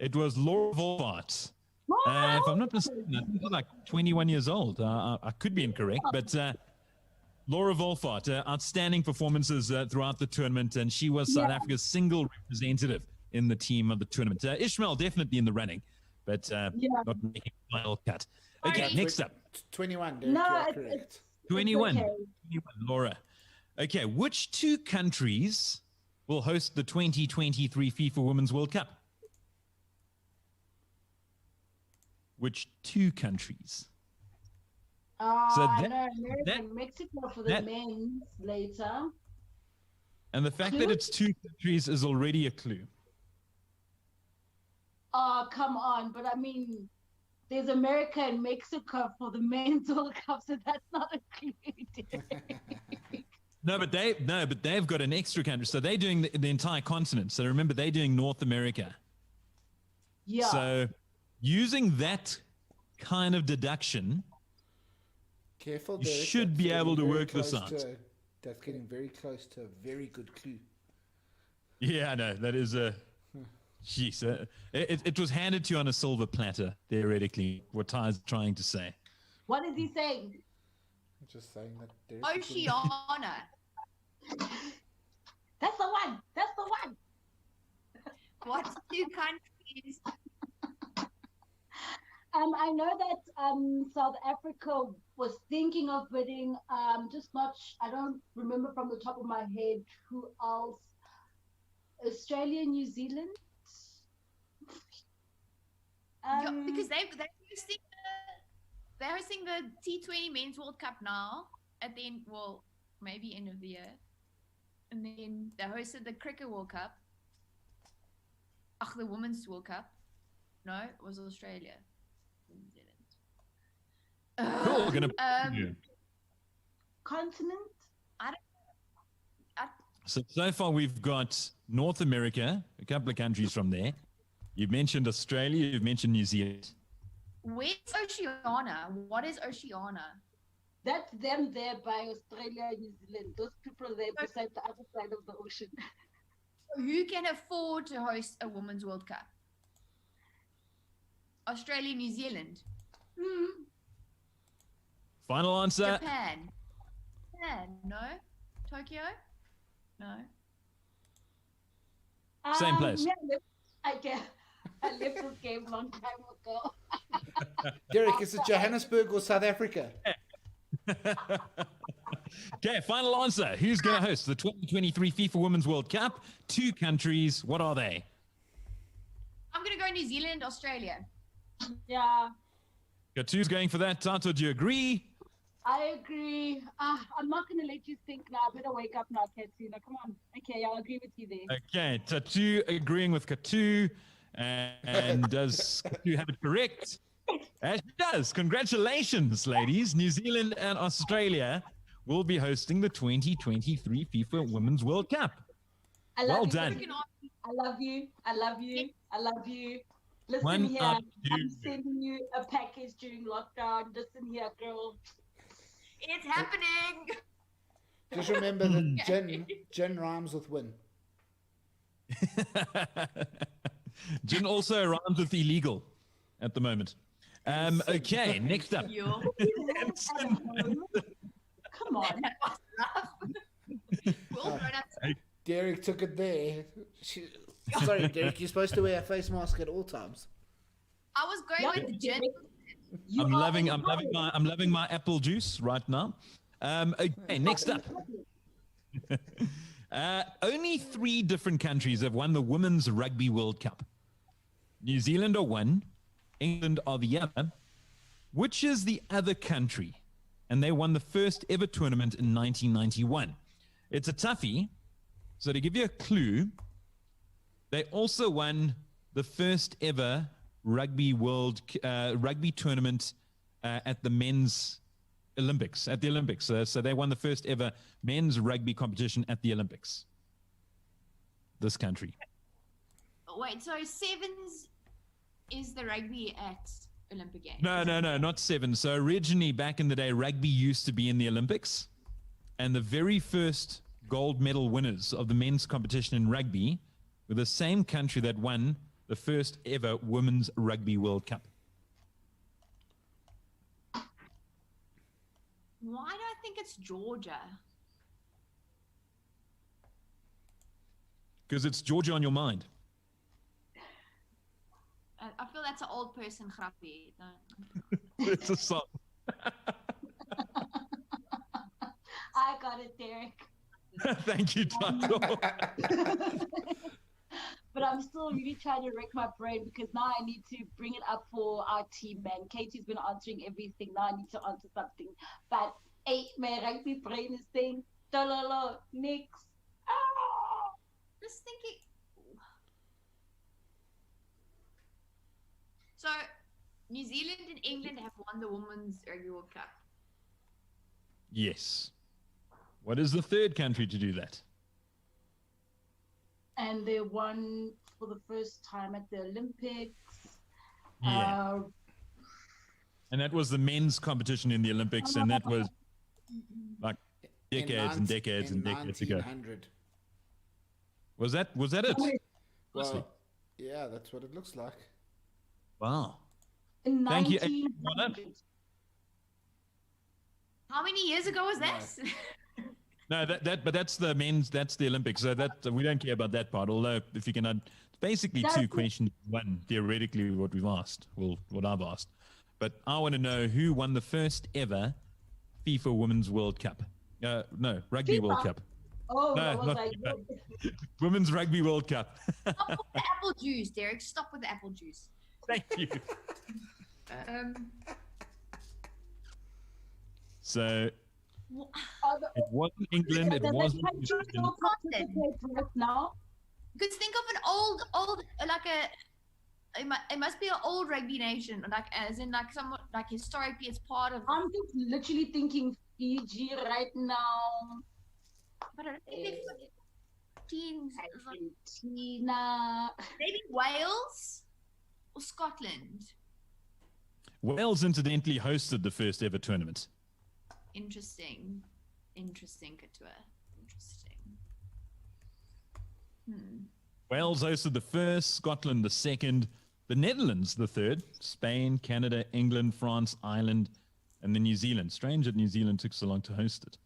It was Laura Wolfhard. If I'm not mistaken, I think she's like 21 years old. I could be incorrect, but Laura Wolfhard, outstanding performances throughout the tournament, and she was South Africa's single representative in the team of the tournament. Ishmael definitely in the running, but not making the final cut. Okay, next up. 21, Derek, you're correct. 21. 21, Laura. Okay, which 2 countries will host the 2023 FIFA Women's World Cup? Which 2 countries? I know America and Mexico for the men's later. And the fact that it's 2 countries is already a clue. Oh, come on. But I mean, there's America and Mexico for the men's World Cup, so that's not a clue. No, but they've got an extra country. So they're doing the entire continent. So remember, they're doing North America. Yeah. So using that kind of deduction, careful, you Derek, should be able to work this out. That's getting very close to a very good clue. Yeah, no, that is a... Jeez, it was handed to you on a silver platter, theoretically, what Ty's trying to say. What is he saying? I'm just saying that Derek... Oceania. That's the one. That's the one. What 2 countries? I know that South Africa was thinking of bidding. I don't remember from the top of my head who else. Australia, New Zealand. Because they're hosting the T20 Men's World Cup now at the end. Well, maybe end of the year, and then they hosted the Cricket World Cup. The Women's World Cup. No, it was Australia. New Zealand. Cool. We're gonna Continent. So far we've got North America, a couple of countries from there. You've mentioned Australia. You've mentioned New Zealand. Where's Oceania? What is Oceania? That's them there by Australia, New Zealand. Those people there beside the other side of the ocean. Who can afford to host a Women's World Cup? Australia, New Zealand. Final answer. Japan. No. Tokyo. No. Same place. Yeah, I left this game a long time ago. Derek, is it Johannesburg or South Africa? Okay, final answer. Who's going to host the 2023 FIFA Women's World Cup? 2 countries. What are they? I'm going to go New Zealand, Australia. Yeah. Katu's going for that. Thato, do you agree? I agree. I'm not going to let you think now. I better wake up now, Katina. Come on. Okay, I'll agree with you there. Okay, Tatu agreeing with Katu. And does Katu have it correct? As she does. Congratulations, ladies. New Zealand and Australia will be hosting the 2023 FIFA Women's World Cup. Well done. I love you. I love you. I love you. Listen One here. up I'm sending you a package during lockdown. Listen here, girl. It's happening. Just remember that gin rhymes with win. Gin also rhymes with illegal at the moment. Okay, next up. Come on. Derek took it there. Sorry, Derek, you're supposed to wear a face mask at all times. I was going with the gin. I'm loving my apple juice right now. Okay, next up. Only 3 different countries have won the Women's Rugby World Cup. New Zealand are one, England are the other. Which is the other country? And they won the first ever tournament in 1991. It's a toughie. So to give you a clue, they also won the first ever rugby tournament at the men's Olympics, at the Olympics. So they won the first ever men's rugby competition at the Olympics. This country. Wait, so sevens is the rugby at Olympic Games? No, not 7. So originally, back in the day, rugby used to be in the Olympics. And the very first gold medal winners of the men's competition in rugby were the same country that won the first ever Women's Rugby World Cup. Why do I think it's Georgia? Because it's Georgia on your mind. I feel that's an old person grappie. It's a song. I got it, Derek. Thank you, Tato. But I'm still really trying to wreck my brain because now I need to bring it up for our team, man. Katie's been answering everything. Now I need to answer something. But hey, my rugby brain is saying, Dololo, nix. Just thinking. So, New Zealand and England have won the Women's Rugby World Cup. Yes. What is the third country to do that? And they won for the first time at the Olympics. Yeah. And that was the men's competition in the Olympics, and that was like decades and decades and decades ago. Was that it? Well, yeah, that's what it looks like. Wow. In Thank you. How many years ago was that? No, but that's the men's, that's the Olympics. So that we don't care about that part. Although if you can, it's basically 2 questions, 1 theoretically what we've asked, well, what I've asked. but I want to know who won the first ever FIFA Women's World Cup. No, Rugby FIFA? World Cup. Oh, No, I was not like, FIFA. Women's Rugby World Cup. Stop with the apple juice, Derek. Stop with the apple juice. Thank you. So it wasn't England. It wasn't. Now? Because think of an old, like it must be an old rugby nation, like as in like somewhat like historically it's part of. I'm just literally thinking Fiji right now. But I don't think they've teams. Argentina. Maybe Wales or Scotland. Wales incidentally hosted the first ever tournament. Interesting, Couture. Interesting. Wales hosted the first, Scotland the second, the Netherlands the third, Spain, Canada, England, France, Ireland, and then New Zealand. Strange that New Zealand took so long to host it.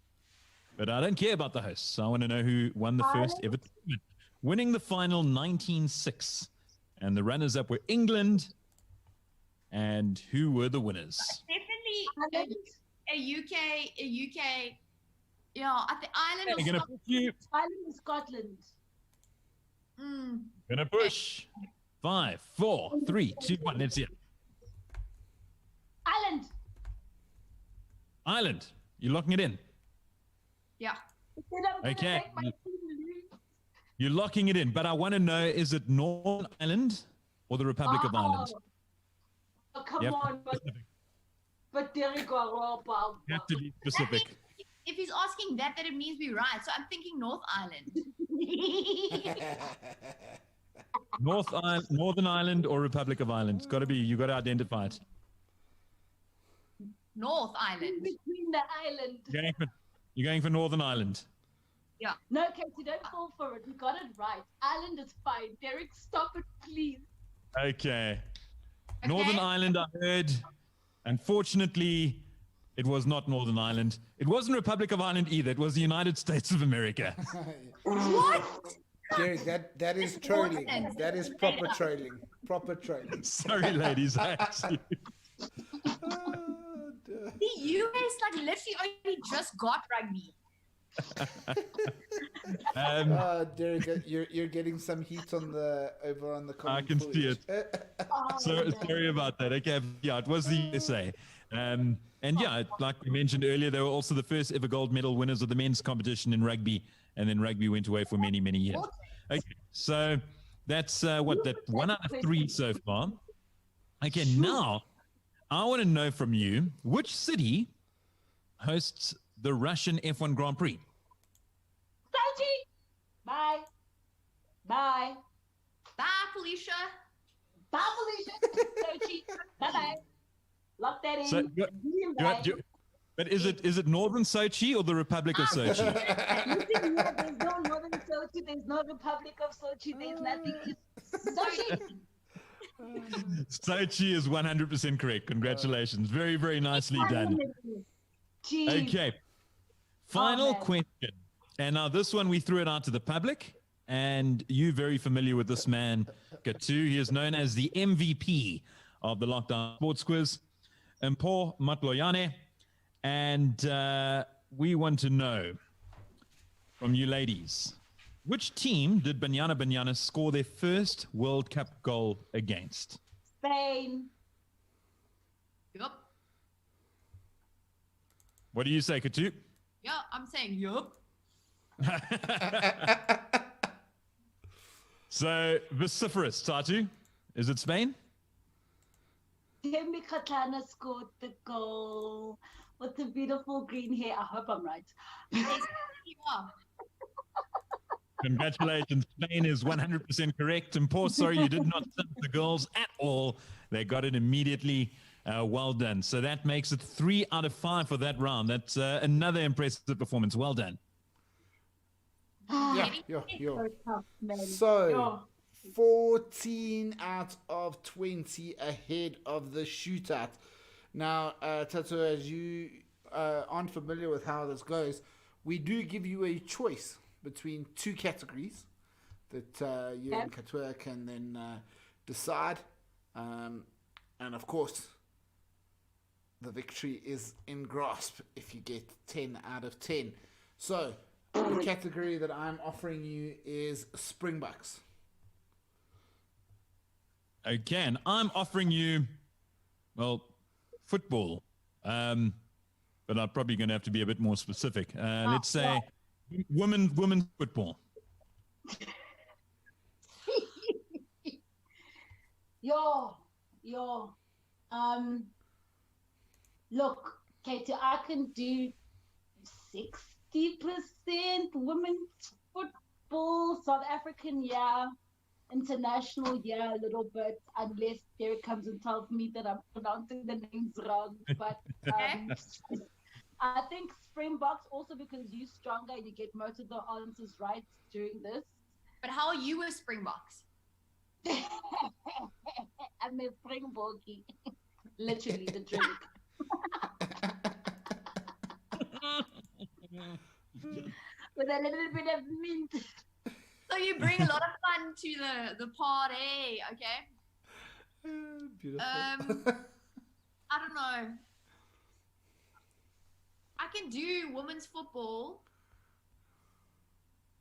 But I don't care about the hosts. I want to know who won the first ever tournament. Winning the final 19-6. And the runners-up were England. And who were the winners? Definitely a UK. Yeah, I think Ireland or Scotland. Ireland and Scotland. Gonna push. 5, 4, 3, 2, 1. Let's see it. Ireland. Ireland. You're locking it in. Yeah. Okay. You're locking it in, but I want to know: is it Northern Ireland or the Republic of Ireland? Oh, come on, but there you go. You have to be specific. If he's asking that it means we're right. So I'm thinking North Ireland. Northern Ireland or Republic of Ireland? It's got to be. You got to identify it. North Ireland. Between the island. You're going for Northern Ireland. Yeah. No, Katie, don't fall for it. We got it right. Ireland is fine. Derek, stop it, please. Okay. Northern Ireland, I heard. Unfortunately, it was not Northern Ireland. It wasn't Republic of Ireland either. It was the United States of America. What? Derek, that is trolling. That is proper trolling. Proper trolling. Sorry, ladies. I actually... The US like literally only just got rugby. Derek, you're getting some heat over on the comment. I can see it. So sorry about that. Okay, yeah, it was the USA. And yeah, like we mentioned earlier, they were also the first ever gold medal winners of the men's competition in rugby, and then rugby went away for many, many years. Okay, so that's that 1 out of 3 so far. Okay, now I want to know from you, which city hosts the Russian F1 Grand Prix? Sochi. Bye. Bye. Bye, Felicia. Bye, Felicia. Sochi. Bye-bye. Lock that in. So, but is it Northern Sochi or the Republic of Sochi? Listen, there's no Northern Sochi. There's no Republic of Sochi. There's nothing. It's Sochi. Sochi is 100% correct. Congratulations. Very, very nicely done. Jeez. Okay. Final question. And now this one, we threw it out to the public. And you're very familiar with this man, Cato. He is known as the MVP of the Lockdown Sports Quiz, Mpo Matloyane. And we want to know from you ladies, which team did Banyana score their first World Cup goal against? Spain. Yup. What do you say, Cato? Yeah, I'm saying yup. So, vociferous, Thato. Is it Spain? Thembi Kgatlana scored the goal with the beautiful green hair. I hope I'm right. Congratulations. Spain is 100% correct. And poor, sorry, you did not send the goals at all. They got it immediately. Well done. So that makes it 3 out of 5 for that round. That's another impressive performance. Well done. Yeah. So, 14 out of 20 ahead of the shootout. Now, Thato, as you aren't familiar with how this goes, we do give you a choice between 2 categories that you and Cato can then decide. And of course, the victory is in grasp if you get 10 out of 10. So, the category that I'm offering you is Springboks. Okay, and I'm offering you, well, football. But I'm probably going to have to be a bit more specific. Let's say women's football. Look, Cato, I can do 60% women's football, South African, yeah. International, yeah, a little bit, unless Derek comes and tells me that I'm pronouncing the names wrong. But I think Springboks, also because you're stronger, you get most of the answers right during this. But how are you with Springboks? I'm a Springbokie. Literally, the drink. With a little bit of mint. So you bring a lot of fun to the party, okay? Beautiful. I don't know. I can do women's football.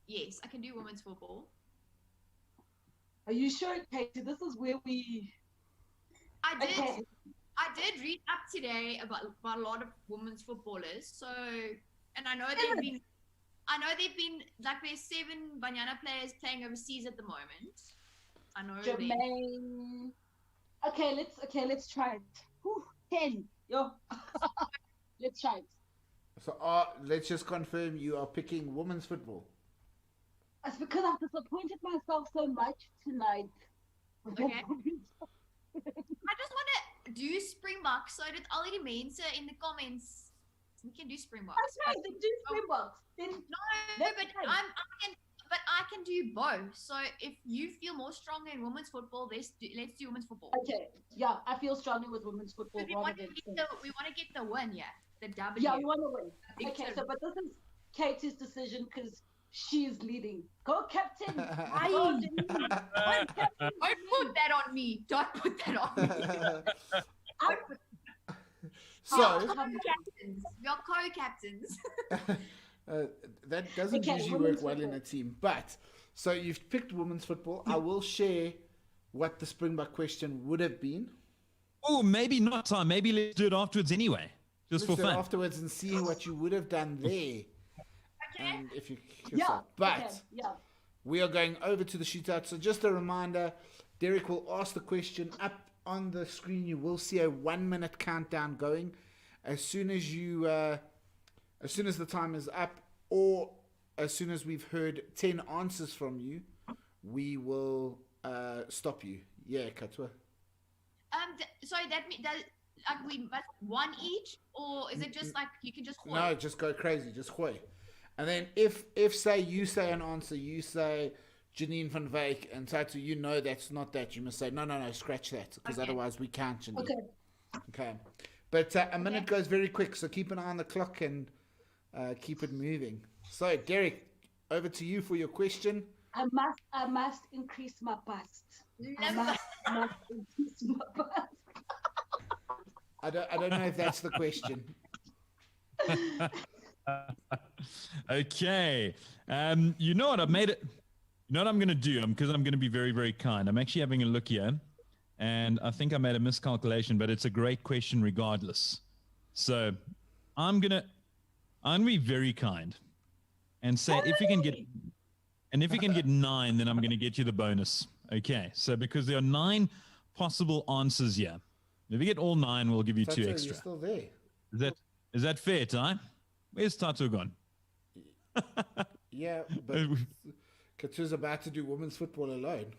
Yes, I can do women's football. Are you sure, Katie? This is where we... I did read up today about a lot of women's footballers. So, and I know they've been like there's 7 Banyana players playing overseas at the moment. I know. Jermaine. Okay, let's try it. Whew, 10. Yo. Let's try it. So let's just confirm you are picking women's football. It's because I've disappointed myself so much tonight. Okay. I just want to do Springboks, so that all the mense in the comments, we can do Springboks. Okay, then do Springboks. But I can do both. So if you feel more stronger in women's football, let's do women's football. Okay, yeah, I feel stronger with women's football. We want to get the win, yeah, the W. Yeah, we want to win. Okay, so but this is Katie's decision because she's leading. Go, Captain! Go, Denise. Don't put that on me. Don't put that on me. So we are co-captains. That doesn't usually work well in a team. But so you've picked women's football. I will share what the Springbok question would have been. Oh, maybe not time. Maybe let's do it afterwards anyway, just let's for fun. Afterwards and see what you would have done there. Okay. And if you but we are going over to the shootout. So just a reminder, Derek will ask the question. Up on the screen you will see a 1-minute countdown going. As soon as the time is up, or as soon as we've heard 10 answers from you, we will stop you. Yeah, Cato. Sorry, that means that like we must one each, or is it just like you can just hoy? No, just go crazy, just hoy. And then if say you say an answer, you say Janine van Wyk, and Thato, you know that's not that. You must say no, scratch that, because otherwise we can't, Janine. Okay. But a minute goes very quick, so keep an eye on the clock and keep it moving. So, Derek, over to you for your question. I must increase my bust. I must increase my bust. I don't know if that's the question. Okay. You know what? I've made it. You know what I'm going to do? Because I'm going to be very, very kind. I'm actually having a look here. And I think I made a miscalculation, but it's a great question regardless. So I'm going to be very kind and say if you can get 9, then I'm going to get you the bonus. Okay. So because there are 9 possible answers here. If you get all 9, we'll give you Thato, 2 extra. You're still there. Is that fair, Ty? Where's Thato gone? Yeah, but Katu's about to do women's football alone.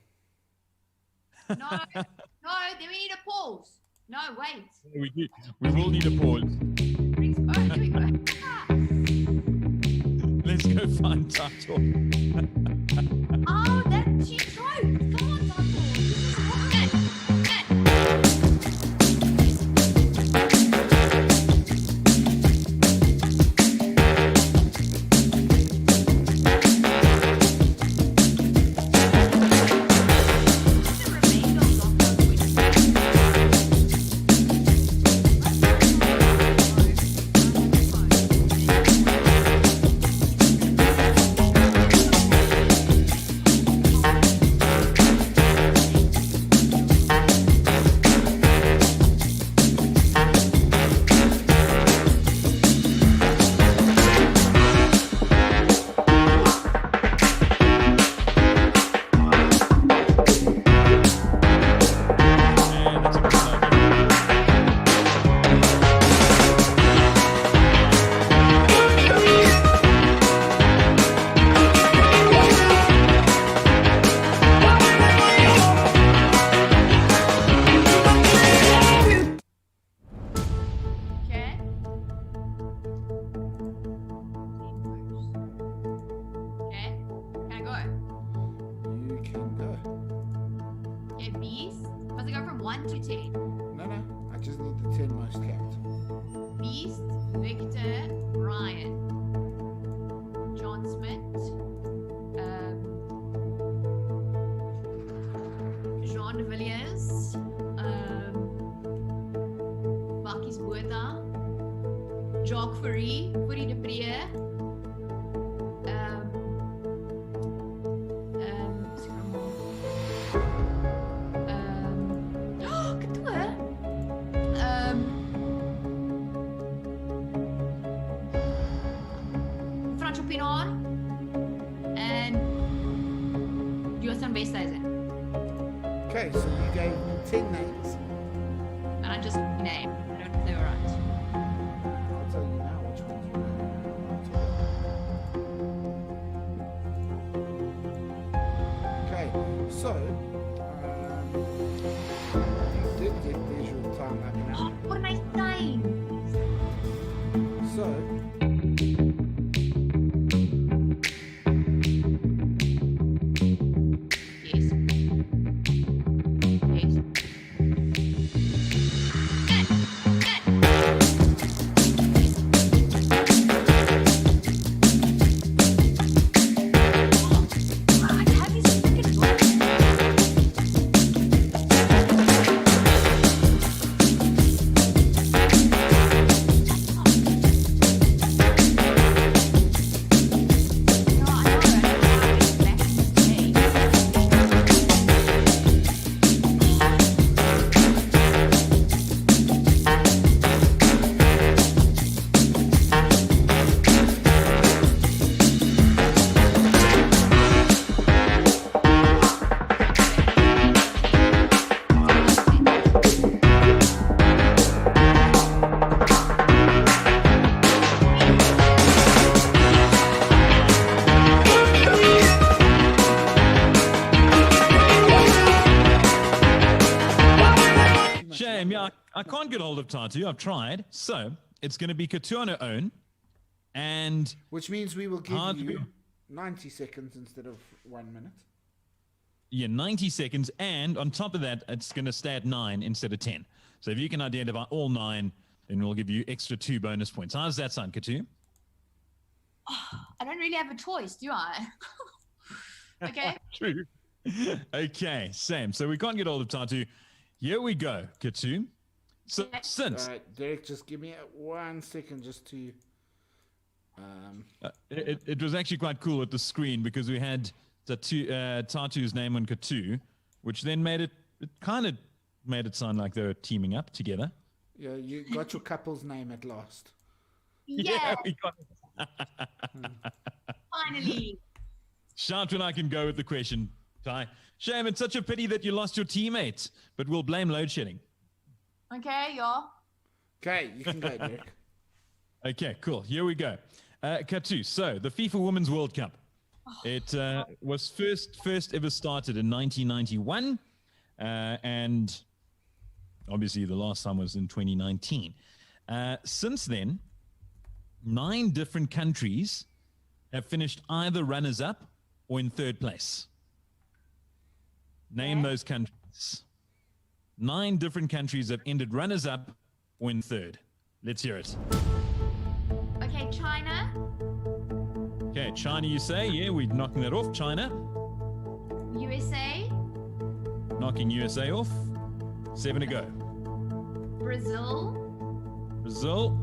No, then we need a pause. No, wait. We will need a pause. Oh, here we go. Let's go find Thato. Oh, that she choked. Come on, Thato. Okay, Beast. Must I go from 1 to 10? No. I just need the 10 most capped. Beast, Victor, Ryan, John Smith, Jean de Villiers, Bakkies Botha, Jacques Fourie, Fourie de Prier, Franco Pinar, and Johan Westhuizen. Okay, so you gave me 10 names. And I just named. I don't know if they were right. I'll tell you now which ones you right. Okay, so you did get visual time up now. What am I saying? So Yes. Yes. Shame, yeah, I can't get hold of Thato. I've tried. So it's going to be Cato on her own. And which means we will give hard to you go. 90 seconds instead of 1 minute. yeah, 90 seconds. And on top of that, it's going to stay at 9 instead of 10. So if you can identify all 9, then we'll give you extra 2 bonus points. How does that sound, Cato? I don't really have a choice, do I? Okay. True. Okay, same. So we can't get hold of Thato. Here we go, Cato. So since Derek, just give me 1 second just to. it was actually quite cool at the screen because we had Tatu's name on Cato, which then made it kind of made it sound like they were teaming up together. Yeah, you got your couple's name at last. Yeah, we got it. finally. Shout when I can go with the question, Ty. Shame, it's such a pity that you lost your teammates, but we'll blame load shedding. Okay, y'all. Okay, you can go, Derek. Okay, cool. Here we go. Cato, so the FIFA Women's World Cup. It was first ever started in 1991, and obviously the last time was in 2019. Since then, 9 different countries have finished either runners-up or in 3rd place. Name those countries. 9 different countries have ended runners-up or in 3rd. Let's hear it. Okay, China. Okay, China, you say? Yeah, we're knocking that off. China, USA. knocking USA off. 7 to go. Brazil. Brazil,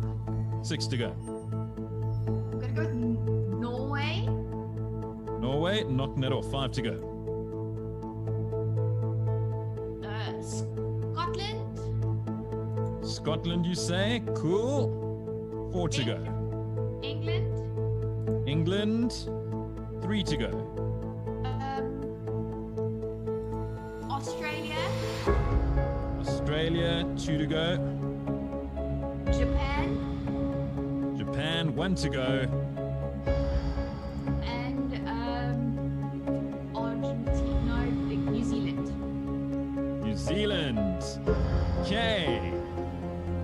6 to go. I'm gonna go with Norway. Norway, knocking that off. 5 to go. Scotland. Scotland, you say? Cool. 4 to go. England. England, 3 to go. Australia. Australia, 2 to go. Japan. Japan, 1 to go. And Argentina. New Zealand. New Zealand. Okay.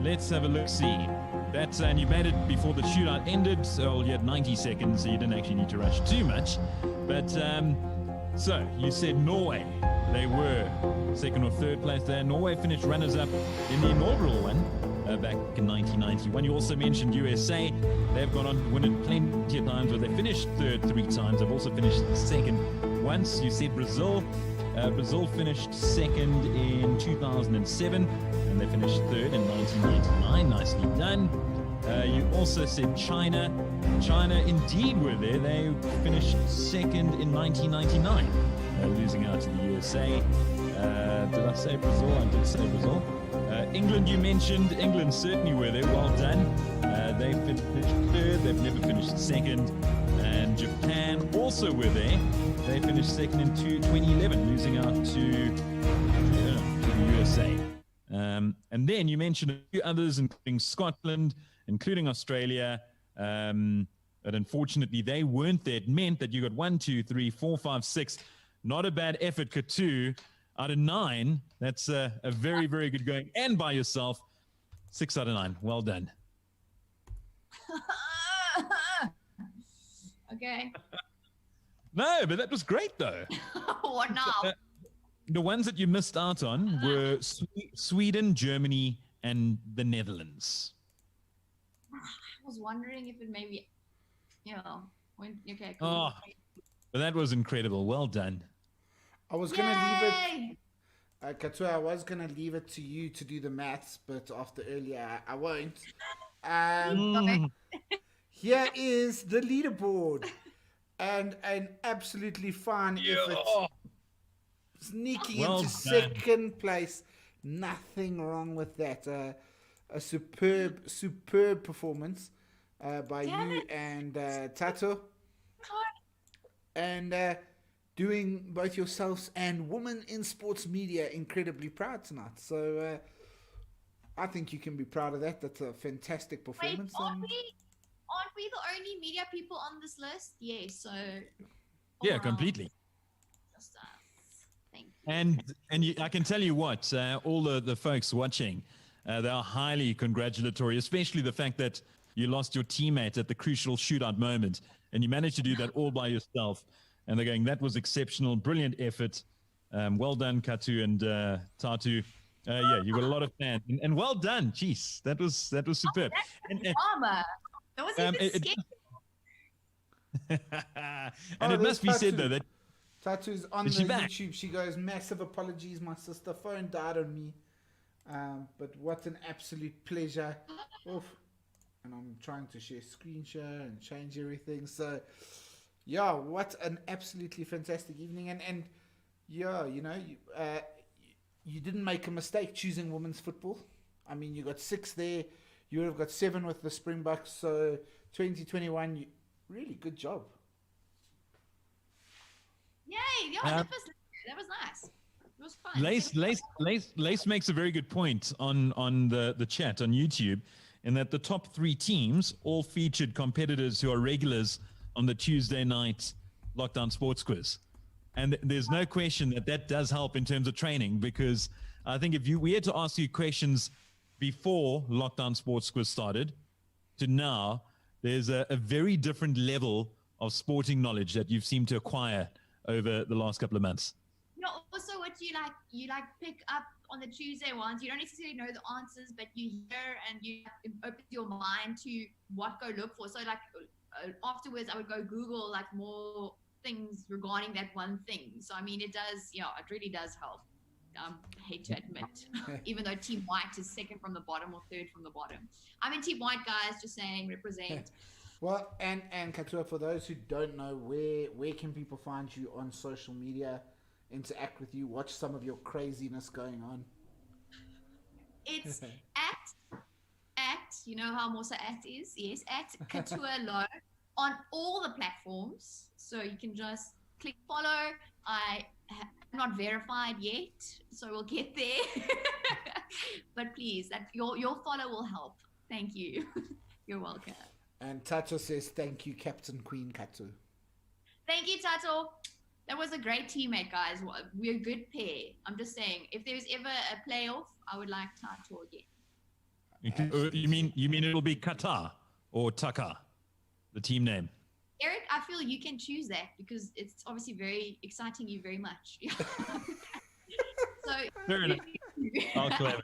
Let's have a look-see. That's and you made it before the shootout ended, so you had 90 seconds, so you didn't actually need to rush too much. But So you said Norway. They were second or third place there. Norway finished runners-up in the inaugural one back in 1991. You also mentioned USA. They've gone on to win it plenty of times, but they finished third 3 times. They've also finished second once. You said Brazil. Brazil finished second in 2007, and they finished third in 1999. Nicely done. You also said China. China indeed were there. They finished second in 1999, losing out to the USA. Did I say Brazil? I did say Brazil. England, you mentioned. England certainly were there. Well done. They finished third. They've never finished second. And Japan also were there. They finished second in 2011, losing out to the USA. And then you mentioned a few others, including Scotland, including Australia. But unfortunately, they weren't there. It meant that you got 1, 2, 3, 4, 5, 6. Not a bad effort, Cato. Out of 9, that's a very, very good going. And by yourself, 6 out of 9. Well done. Okay. No, but that was great, though. What now? The ones that you missed out on were Sweden, Germany, and the Netherlands. I was wondering if it maybe, okay, cool. Oh, but that was incredible. Well done. I was going to leave it, Cato, I was going to leave it to you to do the maths, but after earlier, I won't. Here is the leaderboard. And an absolutely fine effort. Sneaking into second place. Nothing wrong with that. A superb performance by you and Thato. And doing both yourselves and Women in Sports Media incredibly proud tonight. So I think you can be proud of that. That's a fantastic performance. Wait, aren't we the only media people on this list? Yes, so... Yeah, completely. Just thank you. And I can tell you what, all the folks watching, they are highly congratulatory, especially the fact that you lost your teammate at the crucial shootout moment, and you managed to do that all by yourself. And they're going, that was exceptional, brilliant effort. Well done, Cato and Thato. Yeah, you got a lot of fans, and well done. Jeez, that was superb. Drama. That was even scary. And it must be said though that Tatu's on the YouTube. She goes, massive apologies, my sister phone died on me. But what an absolute pleasure. Oof. And I'm trying to share screen share and change everything. So yeah, what an absolutely fantastic evening. And yeah, you didn't make a mistake choosing women's football. I mean, you got 6 there. You would have got 7 with the Springboks. So 2021, really good job. Yay! Yeah, that was nice. It was fun. Lace makes a very good point on the chat on YouTube, in that the top 3 teams all featured competitors who are regulars on the Tuesday night Lockdown Sports Quiz. And there's no question that does help in terms of training, because I think if we had to ask you questions before Lockdown Sports Quiz started to now, there's a very different level of sporting knowledge that you've seemed to acquire over the last couple of months. Also what you pick up on the Tuesday ones, you don't necessarily know the answers, but you hear and you open your mind to what go look for. So afterwards I would go Google more things regarding that one thing. So I mean, it really does help. I hate to admit, even though Team White is second from the bottom or third from the bottom. I'm in Team White, guys, just saying, represent. Well, and Cato, for those who don't know, where can people find you on social media, interact with you, watch some of your craziness going on? It's at you know how Mosa at is? Yes, at Katua Louw on all the platforms. So you can just click follow. I'm not verified yet, so we'll get there. But please, your follow will help. Thank you. You're welcome. And Thato says, thank you, Captain Queen Cato. Thank you, Thato. That was a great teammate, guys. We're a good pair. I'm just saying, if there's ever a playoff, I would like Thato again. You mean it'll be Qatar or Taka, the team name? Eric, I feel you can choose that because it's obviously very exciting you very much. So Fair enough. I'll claim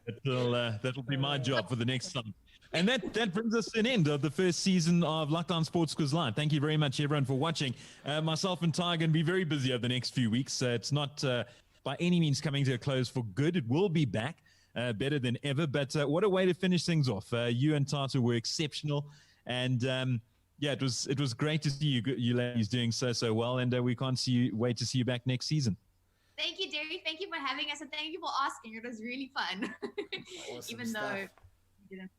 it. That'll be my job for the next time. And that brings us to an end of the first season of Lockdown Sports Quiz Live. Thank you very much, everyone, for watching. Myself and Ty are going to be very busy over the next few weeks. It's not by any means coming to a close for good. It will be back better than ever. But what a way to finish things off. You and Thato were exceptional. And yeah, it was great to see you ladies doing so well. And we can't wait to see you back next season. Thank you, Derry. Thank you for having us, and thank you for asking. It was really fun. Awesome Even stuff. though you didn't.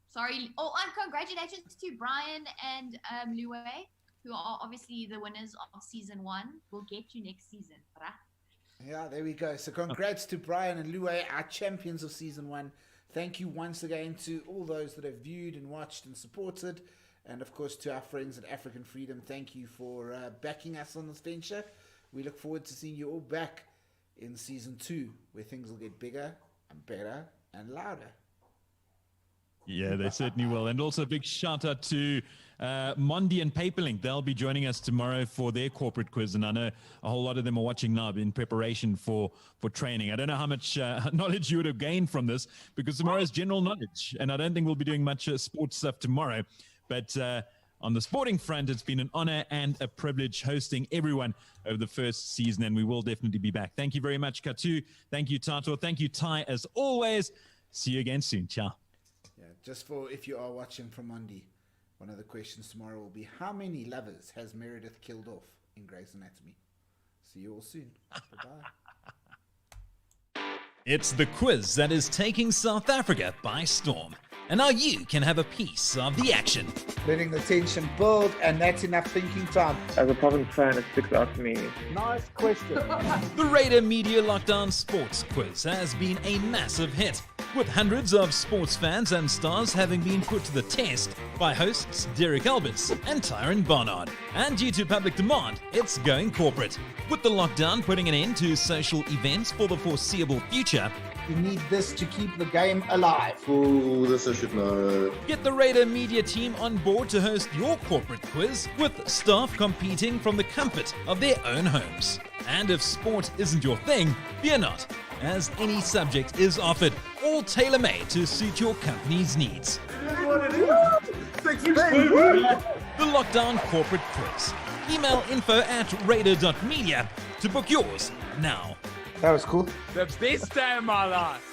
Sorry. Oh, and congratulations to Brian and Louw, who are obviously the winners of season 1. We'll get you next season, right? Yeah, there we go. So congrats to Brian and Louw, our champions of season 1. Thank you once again to all those that have viewed and watched and supported. And of course to our friends at African Freedom, thank you for backing us on this venture. We look forward to seeing you all back in season 2, where things will get bigger and better and louder. Yeah, they certainly will. And also a big shout out to Mondi and Paperlink. They'll be joining us tomorrow for their corporate quiz. And I know a whole lot of them are watching now in preparation for training. I don't know how much knowledge you would have gained from this, because tomorrow is general knowledge. And I don't think we'll be doing much sports stuff tomorrow. But on the sporting front, it's been an honor and a privilege hosting everyone over the first season. And we will definitely be back. Thank you very much, Cato. Thank you, Thato. Thank you, Ty, as always. See you again soon. Ciao. Yeah, just for if you are watching from Monday, one of the questions tomorrow will be, how many lovers has Meredith killed off in Grey's Anatomy? See you all soon. Bye-bye. It's the quiz that is taking South Africa by storm. And now you can have a piece of the action. Letting the tension build, and that's enough thinking time. As a Province fan, it sticks out to me. Nice question. The Raider Media Lockdown Sports Quiz has been a massive hit, with hundreds of sports fans and stars having been put to the test by hosts Derek Alberts and Tyron Barnard. And due to public demand, it's going corporate. With the lockdown putting an end to social events for the foreseeable future, You need this to keep the game alive. Ooh, this I should know. get the Raider Media team on board to host your corporate quiz, with staff competing from the comfort of their own homes. And if sport isn't your thing, fear not, as any subject is offered, all tailor-made to suit your company's needs. The Lockdown Corporate Quiz. Email info@raider.media to book yours now. That was cool. The best day of my life.